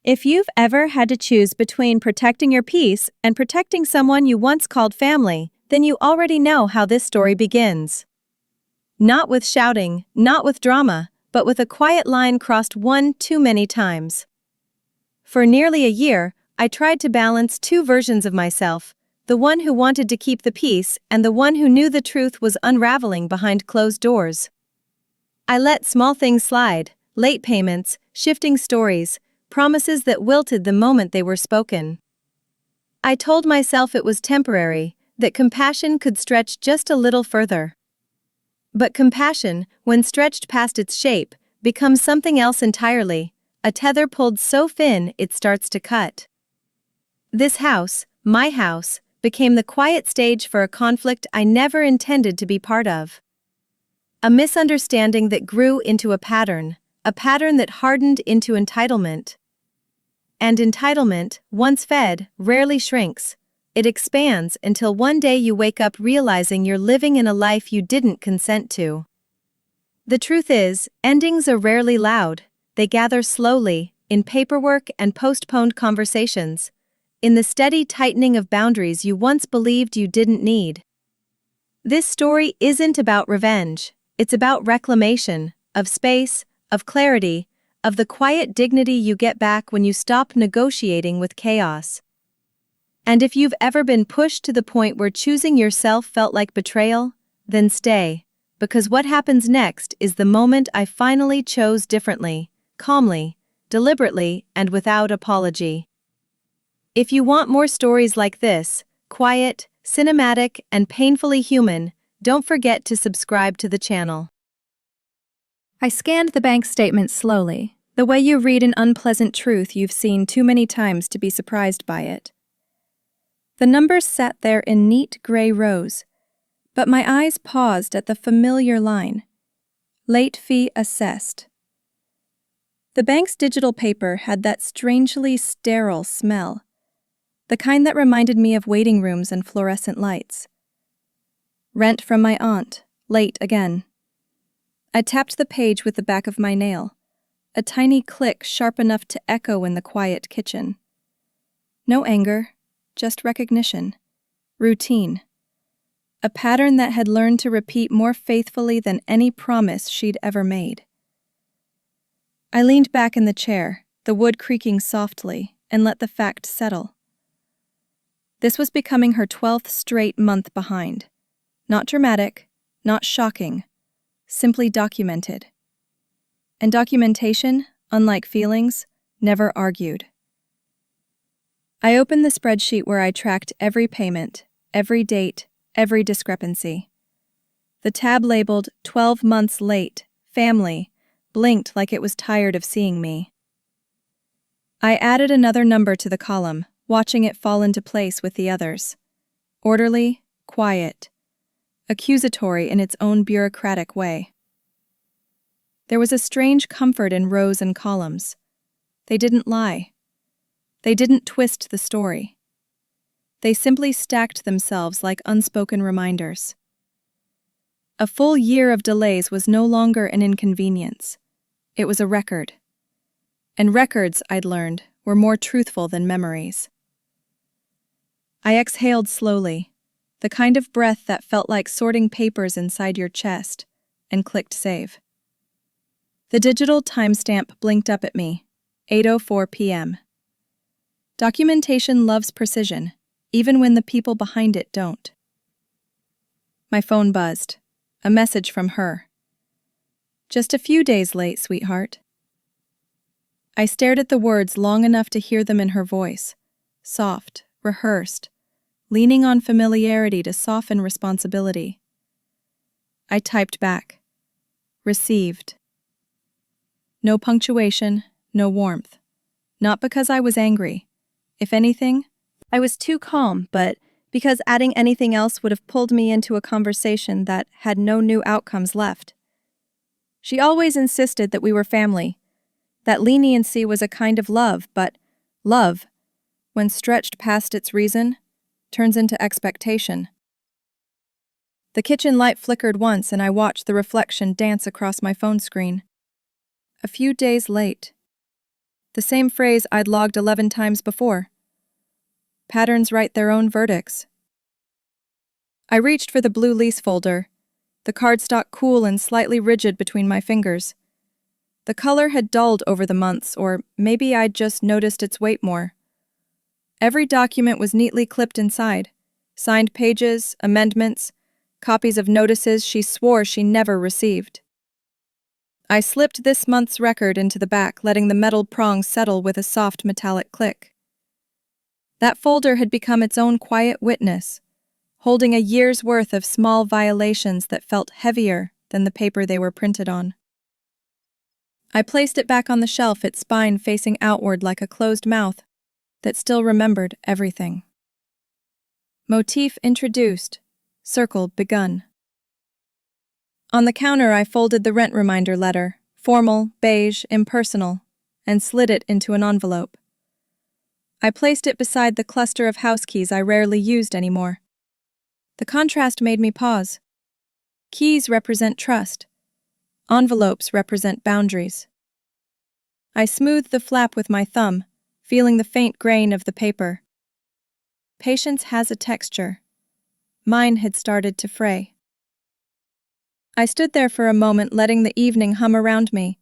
If you've ever had to choose between protecting your peace and protecting someone you once called family, then you already know how this story begins. Not with shouting, not with drama, but with a quiet line crossed one too many times. For nearly a year, I tried to balance two versions of myself, the one who wanted to keep the peace and the one who knew the truth was unraveling behind closed doors. I let small things slide, late payments, shifting stories, promises that wilted the moment they were spoken. I told myself it was temporary, that compassion could stretch just a little further. But compassion, when stretched past its shape, becomes something else entirely, a tether pulled so thin it starts to cut. This house, my house, became the quiet stage for a conflict I never intended to be part of. A misunderstanding that grew into a pattern that hardened into entitlement. And entitlement, once fed, rarely shrinks. It expands until one day you wake up realizing you're living in a life you didn't consent to. The truth is, endings are rarely loud. They gather slowly, in paperwork and postponed conversations, in the steady tightening of boundaries you once believed you didn't need. This story isn't about revenge. It's about reclamation, of space, of clarity, of the quiet dignity you get back when you stop negotiating with chaos. And if you've ever been pushed to the point where choosing yourself felt like betrayal, then stay, because what happens next is the moment I finally chose differently, calmly, deliberately, and without apology. If you want more stories like this, quiet, cinematic, and painfully human, don't forget to subscribe to the channel. I scanned the bank statement slowly, the way you read an unpleasant truth you've seen too many times to be surprised by it. The numbers sat there in neat gray rows, but my eyes paused at the familiar line. Late fee assessed. The bank's digital paper had that strangely sterile smell, the kind that reminded me of waiting rooms and fluorescent lights. Rent from my aunt, late again. I tapped the page with the back of my nail, a tiny click sharp enough to echo in the quiet kitchen. No anger, just recognition. Routine. A pattern that had learned to repeat more faithfully than any promise she'd ever made. I leaned back in the chair, the wood creaking softly, and let the fact settle. This was becoming her 12th straight month behind. Not dramatic, not shocking, simply documented. And documentation, unlike feelings, never argued. I opened the spreadsheet where I tracked every payment, every date, every discrepancy. The tab labeled 12 months late, family, blinked like it was tired of seeing me. I added another number to the column, watching it fall into place with the others. Orderly, quiet, accusatory in its own bureaucratic way. There was a strange comfort in rows and columns. They didn't lie. They didn't twist the story. They simply stacked themselves like unspoken reminders. A full year of delays was no longer an inconvenience. It was a record. And records, I'd learned, were more truthful than memories. I exhaled slowly, the kind of breath that felt like sorting papers inside your chest, and clicked save. The digital timestamp blinked up at me, 8:04 p.m. Documentation loves precision, even when the people behind it don't. My phone buzzed. A message from her. Just a few days late, sweetheart. I stared at the words long enough to hear them in her voice, soft, rehearsed, leaning on familiarity to soften responsibility. I typed back. Received. No punctuation, no warmth. Not because I was angry. If anything, I was too calm, but because adding anything else would have pulled me into a conversation that had no new outcomes left. She always insisted that we were family, that leniency was a kind of love, but love, when stretched past its reason, turns into expectation. The kitchen light flickered once and I watched the reflection dance across my phone screen. A few days late. The same phrase I'd logged 11 times before. Patterns write their own verdicts. I reached for the blue Lease folder, the cardstock cool and slightly rigid between my fingers. The color had dulled over the months, or maybe I'd just noticed its weight more. Every document was neatly clipped inside. Signed pages, amendments, copies of notices she swore she never received. I slipped this month's record into the back, letting the metal prongs settle with a soft metallic click. That folder had become its own quiet witness, holding a year's worth of small violations that felt heavier than the paper they were printed on. I placed it back on the shelf, its spine facing outward like a closed mouth that still remembered everything. Motif introduced, circle begun. On the counter, I folded the rent reminder letter, formal, beige, impersonal, and slid it into an envelope. I placed it beside the cluster of house keys I rarely used anymore. The contrast made me pause. Keys represent trust. Envelopes represent boundaries. I smoothed the flap with my thumb, feeling the faint grain of the paper. Patience has a texture. Mine had started to fray. I stood there for a moment, letting the evening hum around me.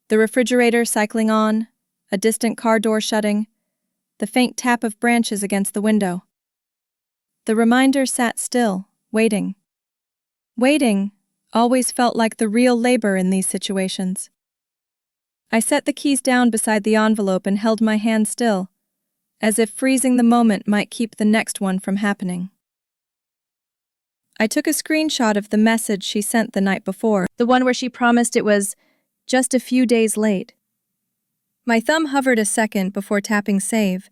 The refrigerator cycling on, a distant car door shutting, the faint tap of branches against the window. The reminder sat still, waiting. Waiting always felt like the real labor in these situations. I set the keys down beside the envelope and held my hand still, as if freezing the moment might keep the next one from happening. I took a screenshot of the message she sent the night before, the one where she promised it was just a few days late. My thumb hovered a second before tapping save,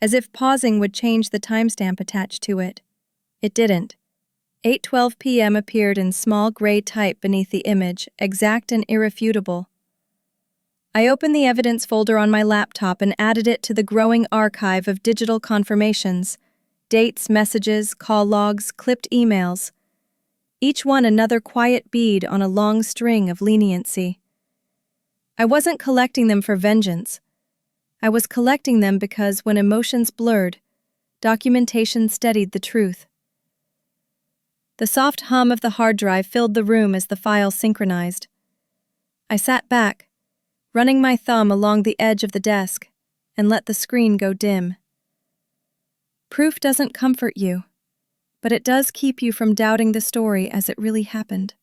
as if pausing would change the timestamp attached to it. It didn't. 8:12 p.m. appeared in small gray type beneath the image, exact and irrefutable. I opened the evidence folder on my laptop and added it to the growing archive of digital confirmations, dates, messages, call logs, clipped emails. Each one another quiet bead on a long string of leniency. I wasn't collecting them for vengeance. I was collecting them because when emotions blurred, documentation steadied the truth. The soft hum of the hard drive filled the room as the file synchronized. I sat back, running my thumb along the edge of the desk, and let the screen go dim. Proof doesn't comfort you, but it does keep you from doubting the story as it really happened.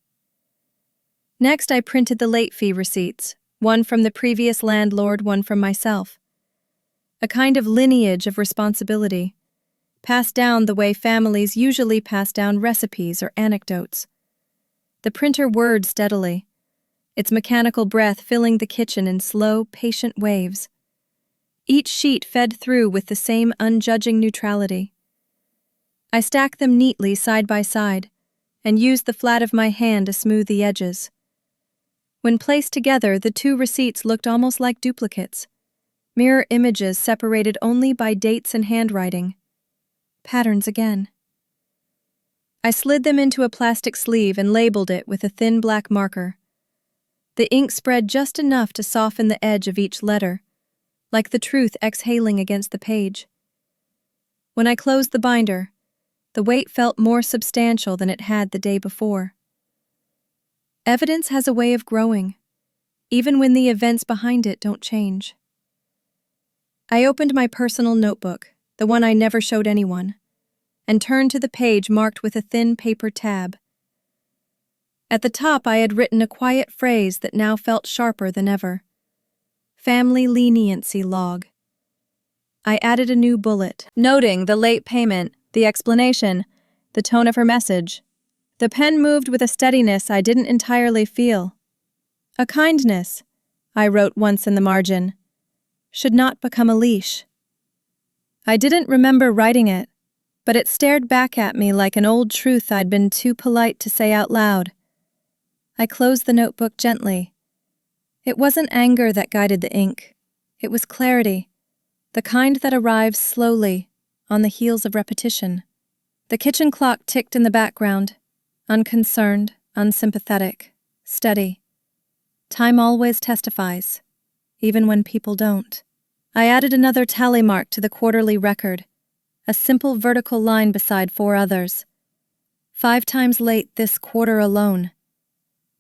Next, I printed the late fee receipts, one from the previous landlord, one from myself. A kind of lineage of responsibility, passed down the way families usually pass down recipes or anecdotes. The printer whirred steadily, its mechanical breath filling the kitchen in slow, patient waves. Each sheet fed through with the same unjudging neutrality. I stacked them neatly side by side and used the flat of my hand to smooth the edges. When placed together, the two receipts looked almost like duplicates, mirror images separated only by dates and handwriting. Patterns again. I slid them into a plastic sleeve and labeled it with a thin black marker. The ink spread just enough to soften the edge of each letter, like the truth exhaling against the page. When I closed the binder, the weight felt more substantial than it had the day before. Evidence has a way of growing, even when the events behind it don't change. I opened my personal notebook, the one I never showed anyone, and turned to the page marked with a thin paper tab. At the top, I had written a quiet phrase that now felt sharper than ever. Family leniency log. I added a new bullet, noting the late payment, the explanation, the tone of her message. The pen moved with a steadiness I didn't entirely feel. A kindness, I wrote once in the margin, should not become a leash. I didn't remember writing it, but it stared back at me like an old truth I'd been too polite to say out loud. I closed the notebook gently. It wasn't anger that guided the ink. It was clarity, the kind that arrives slowly, on the heels of repetition. The kitchen clock ticked in the background, unconcerned, unsympathetic, steady. Time always testifies, even when people don't. I added another tally mark to the quarterly record, a simple vertical line beside 4 others. 5 times late this quarter alone.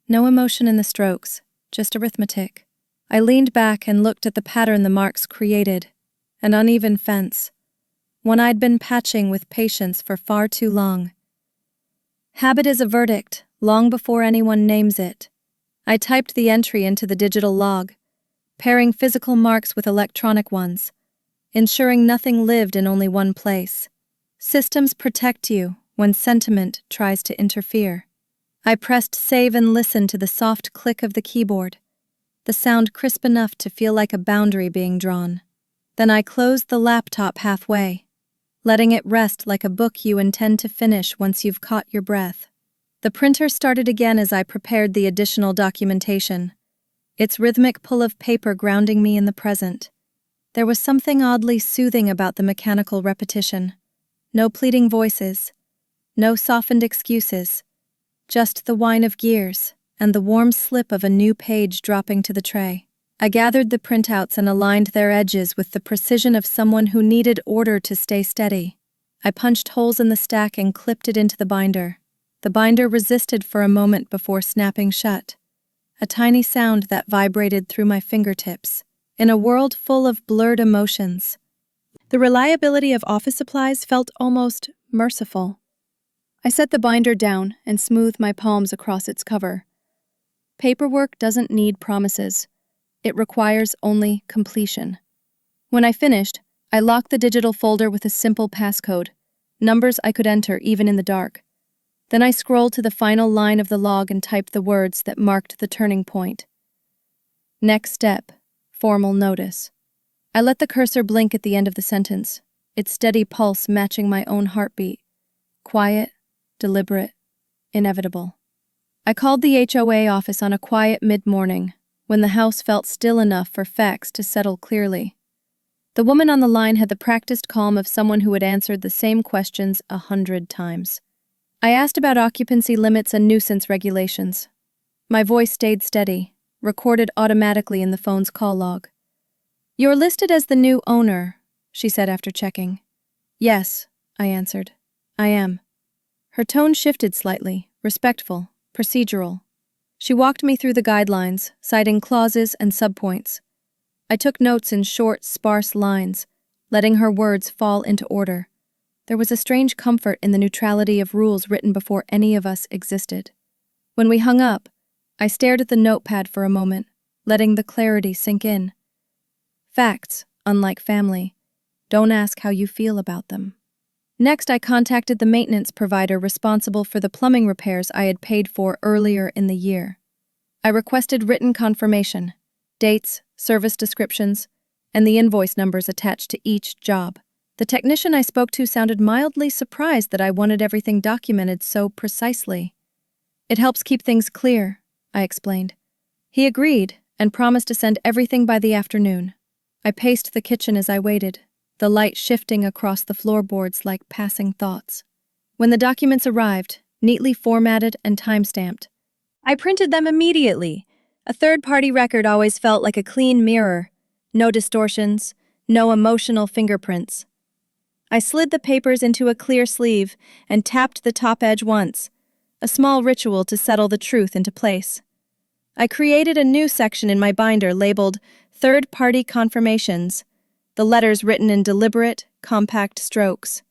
No emotion in the strokes, just arithmetic. I leaned back and looked at the pattern the marks created. An uneven fence. One I'd been patching with patience for far too long. Habit is a verdict, long before anyone names it. I typed the entry into the digital log, pairing physical marks with electronic ones, ensuring nothing lived in only one place. Systems protect you when sentiment tries to interfere. I pressed save and listened to the soft click of the keyboard, the sound crisp enough to feel like a boundary being drawn. Then I closed the laptop halfway, letting it rest like a book you intend to finish once you've caught your breath. The printer started again as I prepared the additional documentation, its rhythmic pull of paper grounding me in the present. There was something oddly soothing about the mechanical repetition. No pleading voices, no softened excuses, just the whine of gears and the warm slip of a new page dropping to the tray. I gathered the printouts and aligned their edges with the precision of someone who needed order to stay steady. I punched holes in the stack and clipped it into the binder. The binder resisted for a moment before snapping shut, a tiny sound that vibrated through my fingertips. In a world full of blurred emotions, the reliability of office supplies felt almost merciful. I set the binder down and smoothed my palms across its cover. Paperwork doesn't need promises. It requires only completion. When I finished, I locked the digital folder with a simple passcode, numbers I could enter even in the dark. Then I scrolled to the final line of the log and typed the words that marked the turning point. Next step, formal notice. I let the cursor blink at the end of the sentence, its steady pulse matching my own heartbeat. Quiet, deliberate, inevitable. I called the HOA office on a quiet mid-morning, when the house felt still enough for facts to settle clearly. The woman on the line had the practiced calm of someone who had answered the same questions 100 times. I asked about occupancy limits and nuisance regulations. My voice stayed steady, recorded automatically in the phone's call log. "You're listed as the new owner," she said after checking. "Yes," I answered. "I am." Her tone shifted slightly, respectful, procedural. She walked me through the guidelines, citing clauses and subpoints. I took notes in short, sparse lines, letting her words fall into order. There was a strange comfort in the neutrality of rules written before any of us existed. When we hung up, I stared at the notepad for a moment, letting the clarity sink in. Facts, unlike family, don't ask how you feel about them. Next, I contacted the maintenance provider responsible for the plumbing repairs I had paid for earlier in the year. I requested written confirmation, dates, service descriptions, and the invoice numbers attached to each job. The technician I spoke to sounded mildly surprised that I wanted everything documented so precisely. "It helps keep things clear," I explained. He agreed and promised to send everything by the afternoon. I paced the kitchen as I waited, the light shifting across the floorboards like passing thoughts. When the documents arrived, neatly formatted and time-stamped, I printed them immediately. A third-party record always felt like a clean mirror. No distortions, no emotional fingerprints. I slid the papers into a clear sleeve and tapped the top edge once, a small ritual to settle the truth into place. I created a new section in my binder labeled Third-Party Confirmations, the letters written in deliberate, compact strokes.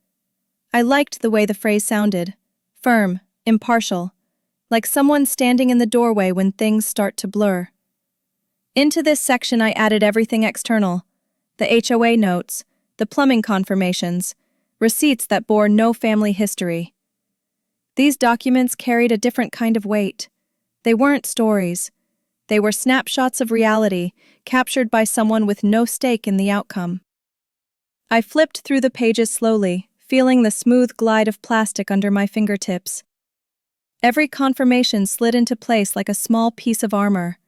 I liked the way the phrase sounded, firm, impartial, like someone standing in the doorway when things start to blur. Into this section I added everything external, the HOA notes, the plumbing confirmations, receipts that bore no family history. These documents carried a different kind of weight. They weren't stories. They were snapshots of reality, captured by someone with no stake in the outcome. I flipped through the pages slowly, feeling the smooth glide of plastic under my fingertips. Every confirmation slid into place like a small piece of armor.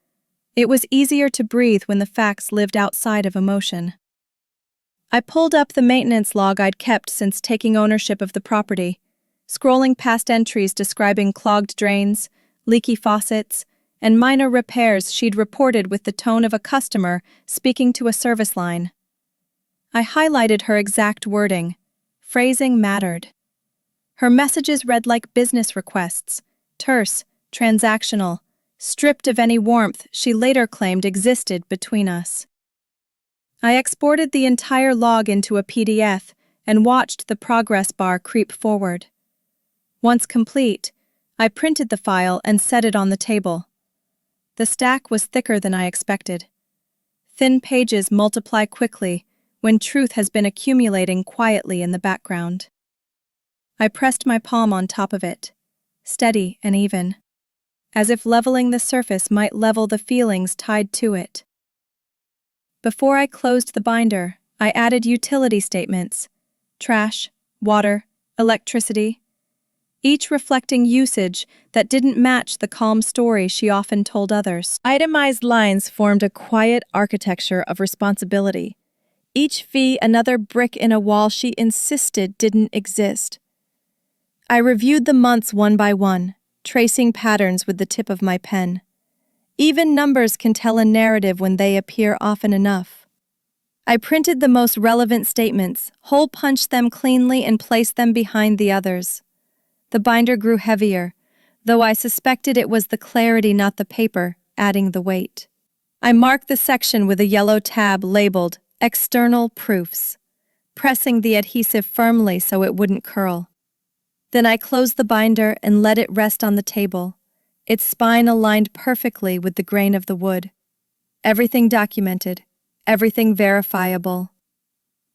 It was easier to breathe when the facts lived outside of emotion. I pulled up the maintenance log I'd kept since taking ownership of the property, scrolling past entries describing clogged drains, leaky faucets, and minor repairs she'd reported with the tone of a customer speaking to a service line. I highlighted her exact wording. Phrasing mattered. Her messages read like business requests, terse, transactional, stripped of any warmth she later claimed existed between us. I exported the entire log into a PDF and watched the progress bar creep forward. Once complete, I printed the file and set it on the table. The stack was thicker than I expected. Thin pages multiply quickly when truth has been accumulating quietly in the background. I pressed my palm on top of it, steady and even, as if leveling the surface might level the feelings tied to it. Before I closed the binder, I added utility statements: trash, water, electricity, each reflecting usage that didn't match the calm story she often told others. Itemized lines formed a quiet architecture of responsibility, each fee another brick in a wall she insisted didn't exist. I reviewed the months one by one, tracing patterns with the tip of my pen. Even numbers can tell a narrative when they appear often enough. I printed the most relevant statements, hole-punched them cleanly, and placed them behind the others. The binder grew heavier, though I suspected it was the clarity, not the paper, adding the weight. I marked the section with a yellow tab labeled External Proofs, pressing the adhesive firmly so it wouldn't curl. Then I closed the binder and let it rest on the table, its spine aligned perfectly with the grain of the wood. Everything documented, everything verifiable.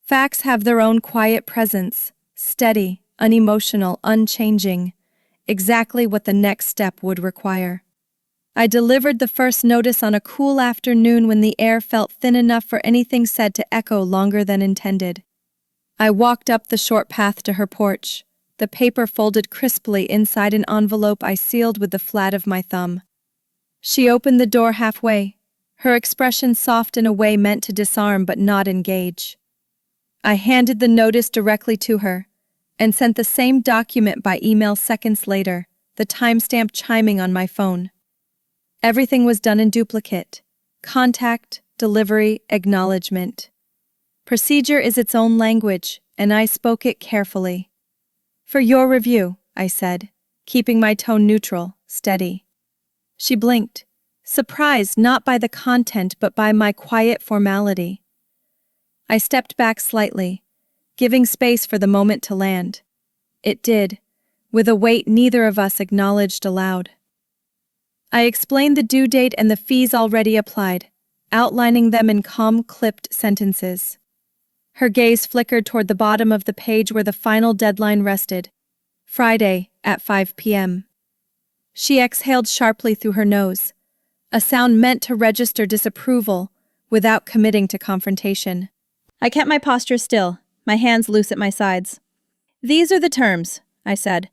Facts have their own quiet presence, steady, unemotional, unchanging, exactly what the next step would require. I delivered the first notice on a cool afternoon when the air felt thin enough for anything said to echo longer than intended. I walked up the short path to her porch, the paper folded crisply inside an envelope I sealed with the flat of my thumb. She opened the door halfway, her expression soft in a way meant to disarm but not engage. I handed the notice directly to her, and sent the same document by email seconds later, the timestamp chiming on my phone. Everything was done in duplicate: contact, delivery, acknowledgement. Procedure is its own language, and I spoke it carefully. "For your review," I said, keeping my tone neutral, steady. She blinked, surprised not by the content but by my quiet formality. I stepped back slightly, giving space for the moment to land. It did, with a weight neither of us acknowledged aloud. I explained the due date and the fees already applied, outlining them in calm, clipped sentences. Her gaze flickered toward the bottom of the page where the final deadline rested: Friday at 5 p.m. She exhaled sharply through her nose, a sound meant to register disapproval without committing to confrontation. I kept my posture still, my hands loose at my sides. "These are the terms," I said.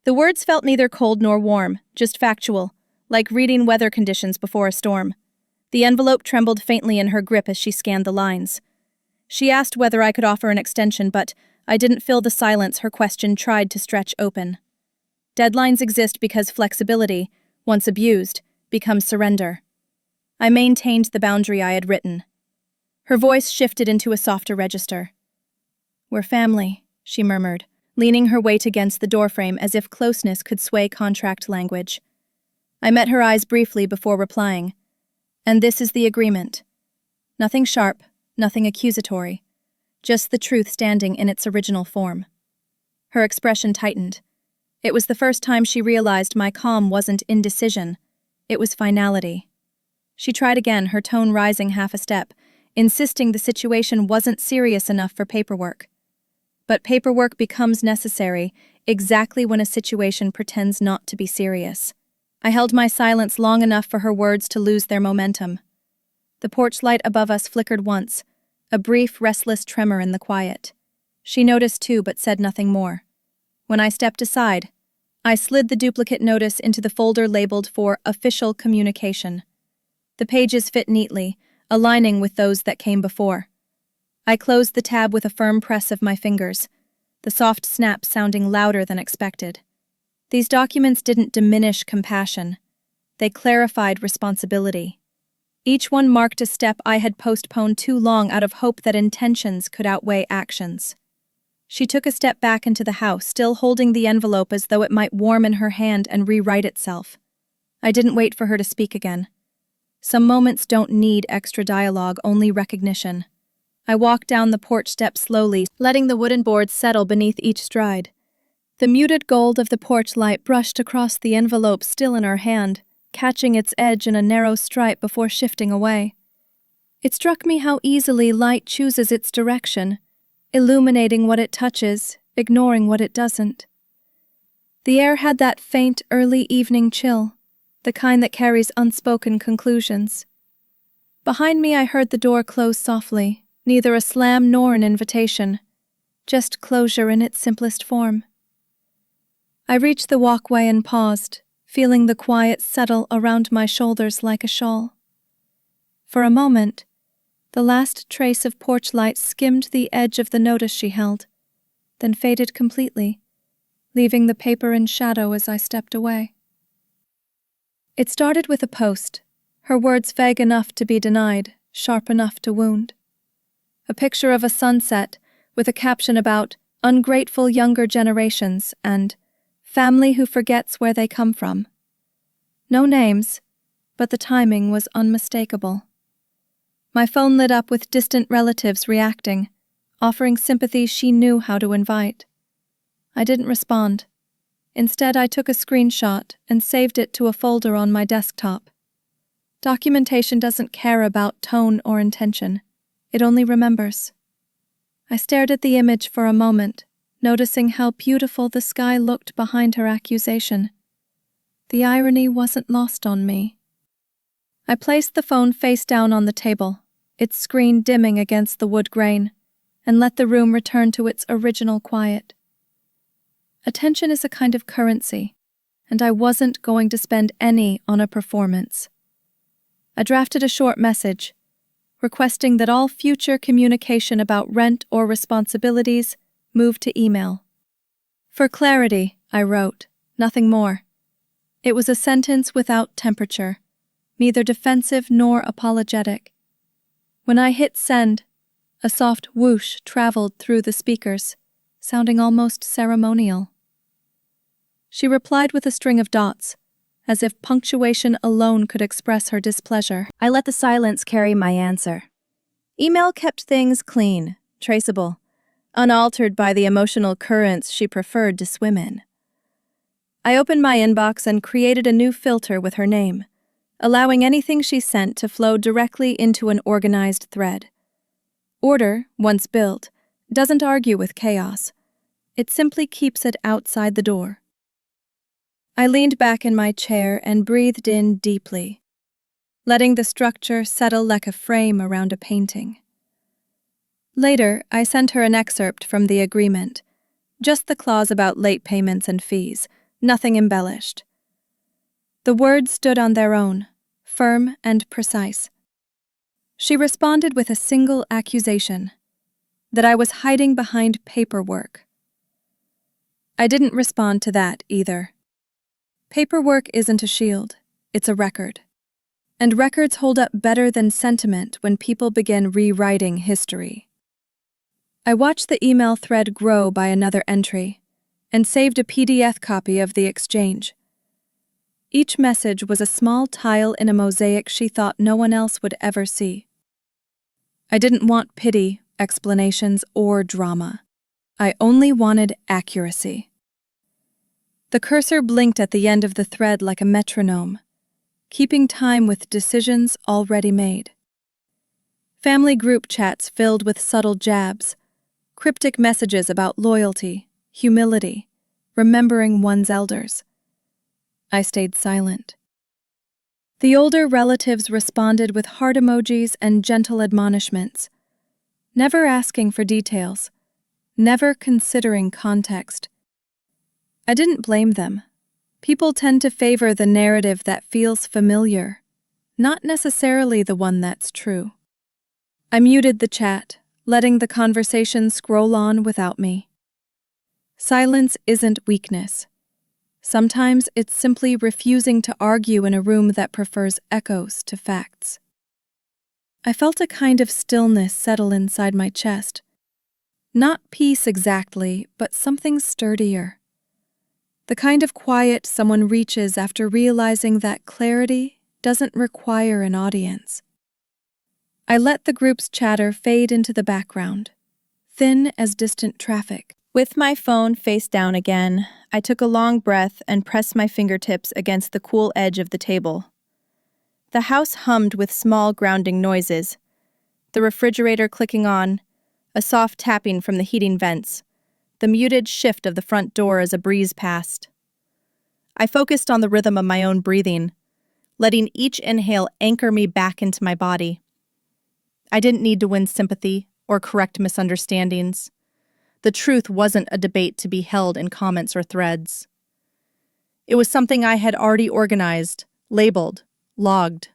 The words felt neither cold nor warm, just factual, like reading weather conditions before a storm. The envelope trembled faintly in her grip as she scanned the lines. She asked whether I could offer an extension, but I didn't fill the silence her question tried to stretch open. Deadlines exist because flexibility, once abused, becomes surrender. I maintained the boundary I had written. Her voice shifted into a softer register. "We're family," she murmured, leaning her weight against the doorframe as if closeness could sway contract language. I met her eyes briefly before replying. "And this is the agreement. Nothing sharp, nothing accusatory, just the truth standing in its original form." Her expression tightened. It was the first time she realized my calm wasn't indecision, it was finality. She tried again, her tone rising half a step, insisting the situation wasn't serious enough for paperwork. But paperwork becomes necessary exactly when a situation pretends not to be serious. I held my silence long enough for her words to lose their momentum. The porch light above us flickered once, a brief, restless tremor in the quiet. She noticed too, but said nothing more. When I stepped aside, I slid the duplicate notice into the folder labeled for Official Communication. The pages fit neatly, aligning with those that came before. I closed the tab with a firm press of my fingers, the soft snap sounding louder than expected. These documents didn't diminish compassion. They clarified responsibility. Each one marked a step I had postponed too long out of hope that intentions could outweigh actions. She took a step back into the house, still holding the envelope as though it might warm in her hand and rewrite itself. I didn't wait for her to speak again. Some moments don't need extra dialogue, only recognition. I walked down the porch steps slowly, letting the wooden boards settle beneath each stride. The muted gold of the porch light brushed across the envelope still in her hand, catching its edge in a narrow stripe before shifting away. It struck me how easily light chooses its direction, illuminating what it touches, ignoring what it doesn't. The air had that faint, early evening chill, the kind that carries unspoken conclusions. Behind me I heard the door close softly, neither a slam nor an invitation, just closure in its simplest form. I reached the walkway and paused, feeling the quiet settle around my shoulders like a shawl. For a moment, the last trace of porch light skimmed the edge of the notice she held, then faded completely, leaving the paper in shadow as I stepped away. It started with a post, her words vague enough to be denied, sharp enough to wound. A picture of a sunset with a caption about ungrateful younger generations and family who forgets where they come from. No names, but the timing was unmistakable. My phone lit up with distant relatives reacting, offering sympathy she knew how to invite. I didn't respond. Instead, I took a screenshot and saved it to a folder on my desktop. Documentation doesn't care about tone or intention. It only remembers. I stared at the image for a moment, noticing how beautiful the sky looked behind her accusation. The irony wasn't lost on me. I placed the phone face down on the table, its screen dimming against the wood grain, and let the room return to its original quiet. Attention is a kind of currency, and I wasn't going to spend any on a performance. I drafted a short message, requesting that all future communication about rent or responsibilities move to email. For clarity, I wrote, nothing more. It was a sentence without temperature, neither defensive nor apologetic. When I hit send, a soft whoosh traveled through the speakers, sounding almost ceremonial. She replied with a string of dots, as if punctuation alone could express her displeasure. I let the silence carry my answer. Email kept things clean, traceable, unaltered by the emotional currents she preferred to swim in. I opened my inbox and created a new filter with her name, allowing anything she sent to flow directly into an organized thread. Order, once built, doesn't argue with chaos. It simply keeps it outside the door. I leaned back in my chair and breathed in deeply, letting the structure settle like a frame around a painting. Later, I sent her an excerpt from the agreement, just the clause about late payments and fees, nothing embellished. The words stood on their own, firm and precise. She responded with a single accusation, that I was hiding behind paperwork. I didn't respond to that either. Paperwork isn't a shield, it's a record. And records hold up better than sentiment when people begin rewriting history. I watched the email thread grow by another entry, and saved a PDF copy of the exchange. Each message was a small tile in a mosaic she thought no one else would ever see. I didn't want pity, explanations, or drama. I only wanted accuracy. The cursor blinked at the end of the thread like a metronome, keeping time with decisions already made. Family group chats filled with subtle jabs, cryptic messages about loyalty, humility, remembering one's elders. I stayed silent. The older relatives responded with heart emojis and gentle admonishments, never asking for details, never considering context. I didn't blame them. People tend to favor the narrative that feels familiar, not necessarily the one that's true. I muted the chat, letting the conversation scroll on without me. Silence isn't weakness. Sometimes it's simply refusing to argue in a room that prefers echoes to facts. I felt a kind of stillness settle inside my chest. Not peace exactly, but something sturdier. The kind of quiet someone reaches after realizing that clarity doesn't require an audience. I let the group's chatter fade into the background, thin as distant traffic. With my phone face down again, I took a long breath and pressed my fingertips against the cool edge of the table. The house hummed with small grounding noises, the refrigerator clicking on, a soft tapping from the heating vents, the muted shift of the front door as a breeze passed. I focused on the rhythm of my own breathing, letting each inhale anchor me back into my body. I didn't need to win sympathy or correct misunderstandings. The truth wasn't a debate to be held in comments or threads. It was something I had already organized, labeled, logged.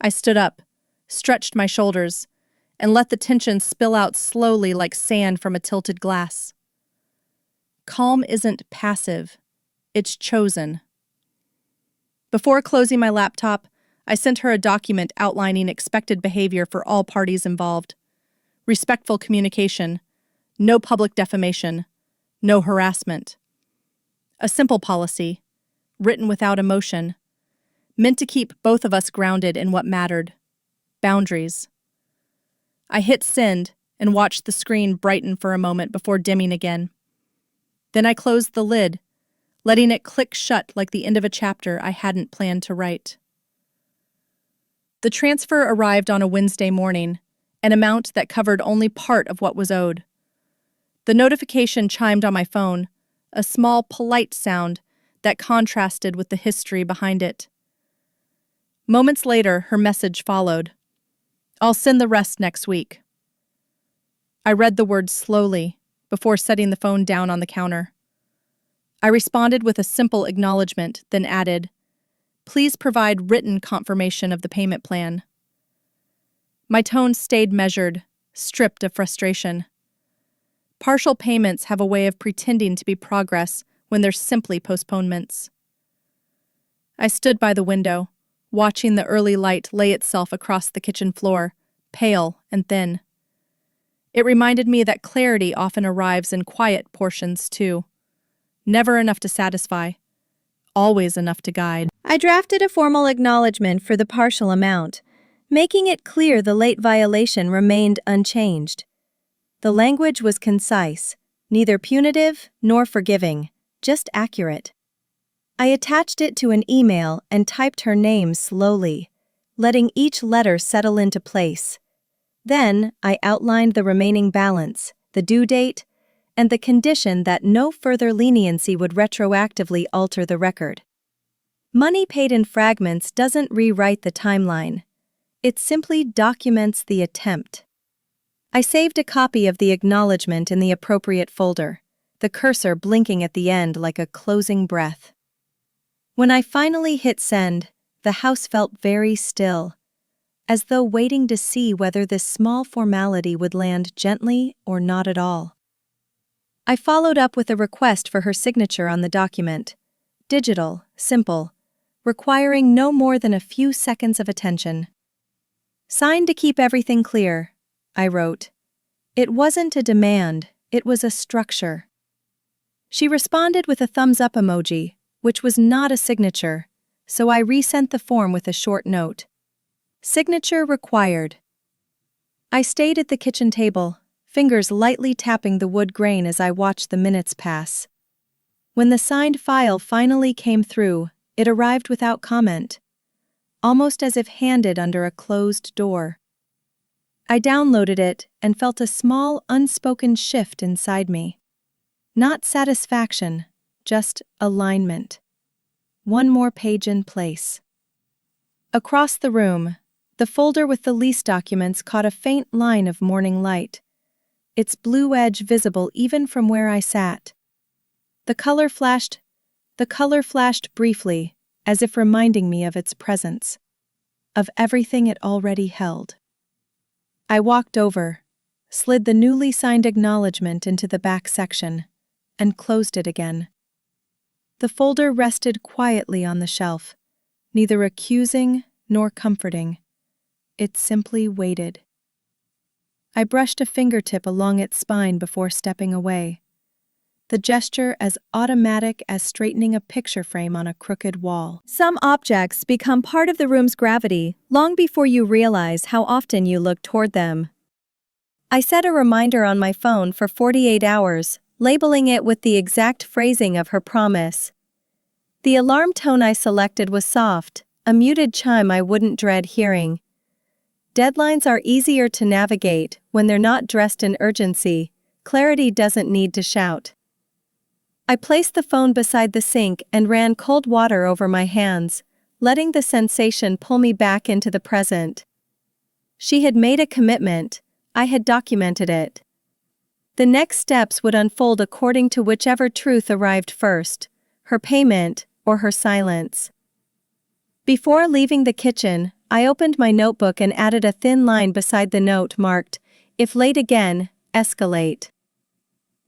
I stood up, stretched my shoulders, and let the tension spill out slowly like sand from a tilted glass. Calm isn't passive, it's chosen. Before closing my laptop, I sent her a document outlining expected behavior for all parties involved. Respectful communication, no public defamation, no harassment. A simple policy, written without emotion, meant to keep both of us grounded in what mattered: boundaries. I hit send and watched the screen brighten for a moment before dimming again. Then I closed the lid, letting it click shut like the end of a chapter I hadn't planned to write. The transfer arrived on a Wednesday morning, an amount that covered only part of what was owed. The notification chimed on my phone, a small, polite sound that contrasted with the history behind it. Moments later, her message followed. "I'll send the rest next week." I read the words slowly before setting the phone down on the counter. I responded with a simple acknowledgement, then added, "Please provide written confirmation of the payment plan." My tone stayed measured, stripped of frustration. Partial payments have a way of pretending to be progress when they're simply postponements. I stood by the window, watching the early light lay itself across the kitchen floor, pale and thin. It reminded me that clarity often arrives in quiet portions, too. Never enough to satisfy, always enough to guide. I drafted a formal acknowledgement for the partial amount, making it clear the late violation remained unchanged. The language was concise, neither punitive nor forgiving, just accurate. I attached it to an email and typed her name slowly, letting each letter settle into place. Then I outlined the remaining balance, the due date, and the condition that no further leniency would retroactively alter the record. Money paid in fragments doesn't rewrite the timeline. It simply documents the attempt. I saved a copy of the acknowledgement in the appropriate folder, the cursor blinking at the end like a closing breath. When I finally hit send, the house felt very still, as though waiting to see whether this small formality would land gently or not at all. I followed up with a request for her signature on the document, digital, simple, requiring no more than a few seconds of attention. "Signed to keep everything clear," I wrote. It wasn't a demand, it was a structure. She responded with a thumbs-up emoji, which was not a signature, so I resent the form with a short note. Signature required. I stayed at the kitchen table, fingers lightly tapping the wood grain as I watched the minutes pass. When the signed file finally came through, it arrived without comment, almost as if handed under a closed door. I downloaded it and felt a small, unspoken shift inside me. Not satisfaction, just alignment. One more page in place. Across the room, the folder with the lease documents caught a faint line of morning light, its blue edge visible even from where I sat. The color flashed briefly, as if reminding me of its presence, of everything it already held. I walked over, slid the newly signed acknowledgement into the back section, and closed it again. The folder rested quietly on the shelf, neither accusing nor comforting. It simply waited. I brushed a fingertip along its spine before stepping away, the gesture as automatic as straightening a picture frame on a crooked wall. Some objects become part of the room's gravity long before you realize how often you look toward them. I set a reminder on my phone for 48 hours, labeling it with the exact phrasing of her promise. The alarm tone I selected was soft, a muted chime I wouldn't dread hearing. Deadlines are easier to navigate when they're not dressed in urgency. Clarity doesn't need to shout. I placed the phone beside the sink and ran cold water over my hands, letting the sensation pull me back into the present. She had made a commitment, I had documented it. The next steps would unfold according to whichever truth arrived first, her payment or her silence. Before leaving the kitchen, I opened my notebook and added a thin line beside the note marked, "If late again, escalate."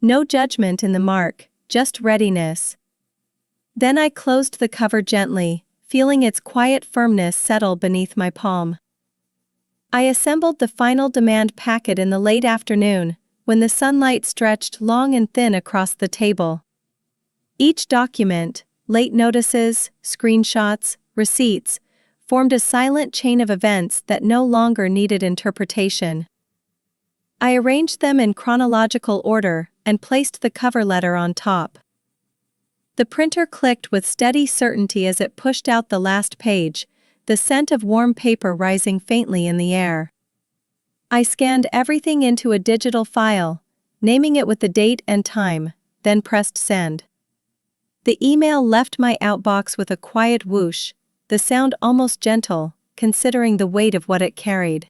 No judgment in the mark, just readiness. Then I closed the cover gently, feeling its quiet firmness settle beneath my palm. I assembled the final demand packet in the late afternoon, when the sunlight stretched long and thin across the table. Each document, late notices, screenshots, receipts, formed a silent chain of events that no longer needed interpretation. I arranged them in chronological order and placed the cover letter on top. The printer clicked with steady certainty as it pushed out the last page, the scent of warm paper rising faintly in the air. I scanned everything into a digital file, naming it with the date and time, then pressed send. The email left my outbox with a quiet whoosh, the sound almost gentle, considering the weight of what it carried.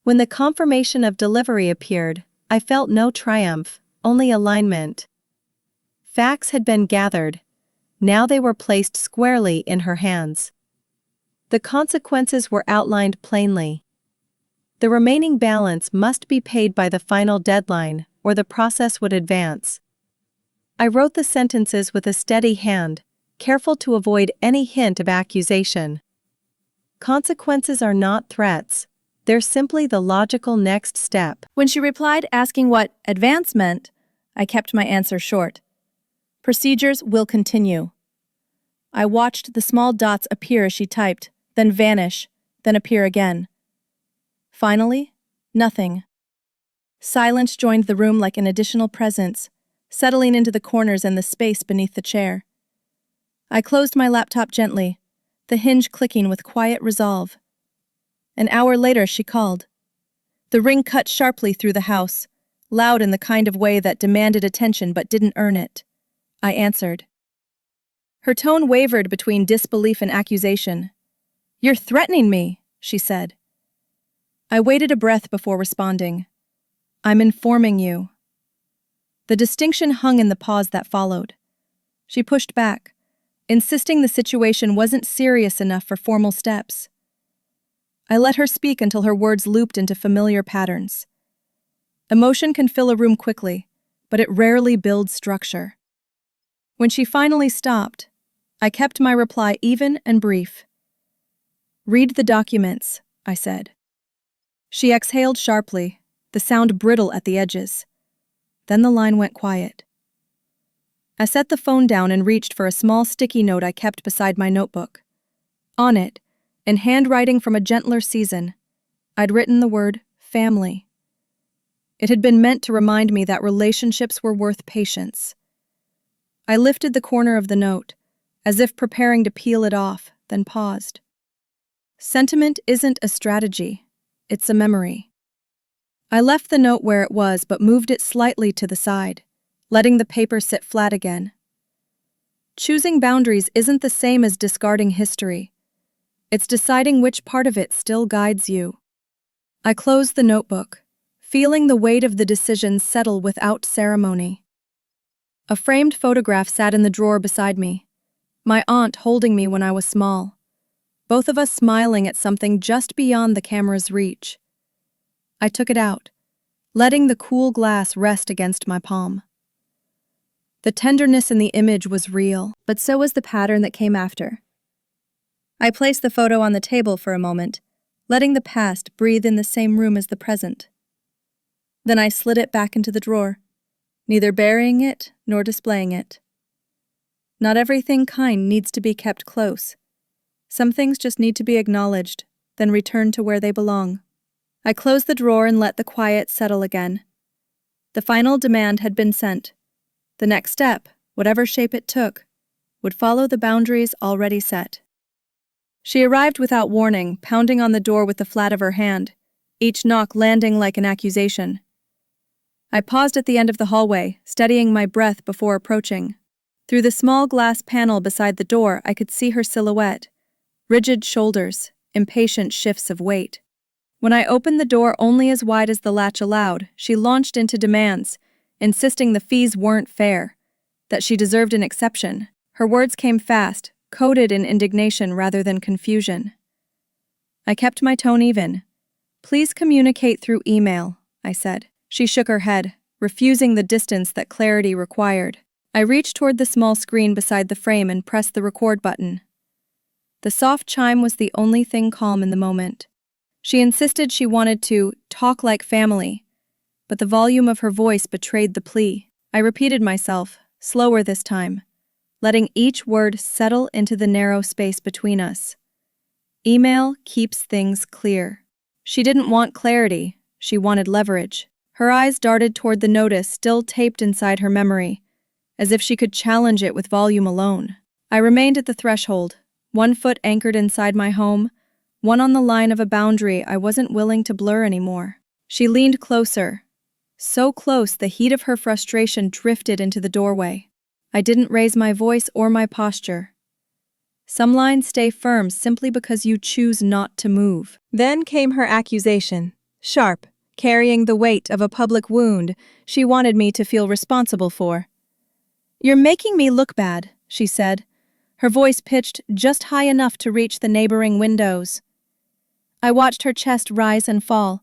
When the confirmation of delivery appeared, I felt no triumph, only alignment. Facts had been gathered. Now they were placed squarely in her hands. The consequences were outlined plainly. The remaining balance must be paid by the final deadline, or the process would advance. I wrote the sentences with a steady hand, careful to avoid any hint of accusation. Consequences are not threats, they're simply the logical next step. When she replied asking what advance meant, I kept my answer short. Procedures will continue. I watched the small dots appear as she typed, then vanish, then appear again. Finally, nothing. Silence joined the room like an additional presence, settling into the corners and the space beneath the chair. I closed my laptop gently, the hinge clicking with quiet resolve. An hour later she called. The ring cut sharply through the house, loud in the kind of way that demanded attention but didn't earn it. I answered. Her tone wavered between disbelief and accusation. "You're threatening me," she said. I waited a breath before responding. "I'm informing you." The distinction hung in the pause that followed. She pushed back, insisting the situation wasn't serious enough for formal steps. I let her speak until her words looped into familiar patterns. Emotion can fill a room quickly, but it rarely builds structure. When she finally stopped, I kept my reply even and brief. "Read the documents," I said. She exhaled sharply, the sound brittle at the edges. Then the line went quiet. I set the phone down and reached for a small sticky note I kept beside my notebook. On it, in handwriting from a gentler season, I'd written the word family. It had been meant to remind me that relationships were worth patience. I lifted the corner of the note, as if preparing to peel it off, then paused. Sentiment isn't a strategy, it's a memory. I left the note where it was but moved it slightly to the side, letting the paper sit flat again. Choosing boundaries isn't the same as discarding history. It's deciding which part of it still guides you. I closed the notebook, feeling the weight of the decision settle without ceremony. A framed photograph sat in the drawer beside me, my aunt holding me when I was small, both of us smiling at something just beyond the camera's reach. I took it out, letting the cool glass rest against my palm. The tenderness in the image was real, but so was the pattern that came after. I placed the photo on the table for a moment, letting the past breathe in the same room as the present. Then I slid it back into the drawer, neither burying it nor displaying it. Not everything kind needs to be kept close. Some things just need to be acknowledged, then returned to where they belong. I closed the drawer and let the quiet settle again. The final demand had been sent. The next step, whatever shape it took, would follow the boundaries already set. She arrived without warning, pounding on the door with the flat of her hand, each knock landing like an accusation. I paused at the end of the hallway, steadying my breath before approaching. Through the small glass panel beside the door, I could see her silhouette, rigid shoulders, impatient shifts of weight. When I opened the door only as wide as the latch allowed, she launched into demands, insisting the fees weren't fair, that she deserved an exception. Her words came fast, coded in indignation rather than confusion. I kept my tone even. "Please communicate through email," I said. She shook her head, refusing the distance that clarity required. I reached toward the small screen beside the frame and pressed the record button. The soft chime was the only thing calm in the moment. She insisted she wanted to talk like family, but the volume of her voice betrayed the plea. I repeated myself, slower this time, letting each word settle into the narrow space between us. Email keeps things clear. She didn't want clarity, she wanted leverage. Her eyes darted toward the notice still taped inside her memory, as if she could challenge it with volume alone. I remained at the threshold, one foot anchored inside my home, one on the line of a boundary I wasn't willing to blur anymore. She leaned closer, so close the heat of her frustration drifted into the doorway. I didn't raise my voice or my posture. Some lines stay firm simply because you choose not to move. Then came her accusation, sharp, carrying the weight of a public wound she wanted me to feel responsible for. "You're making me look bad," she said, her voice pitched just high enough to reach the neighboring windows. I watched her chest rise and fall,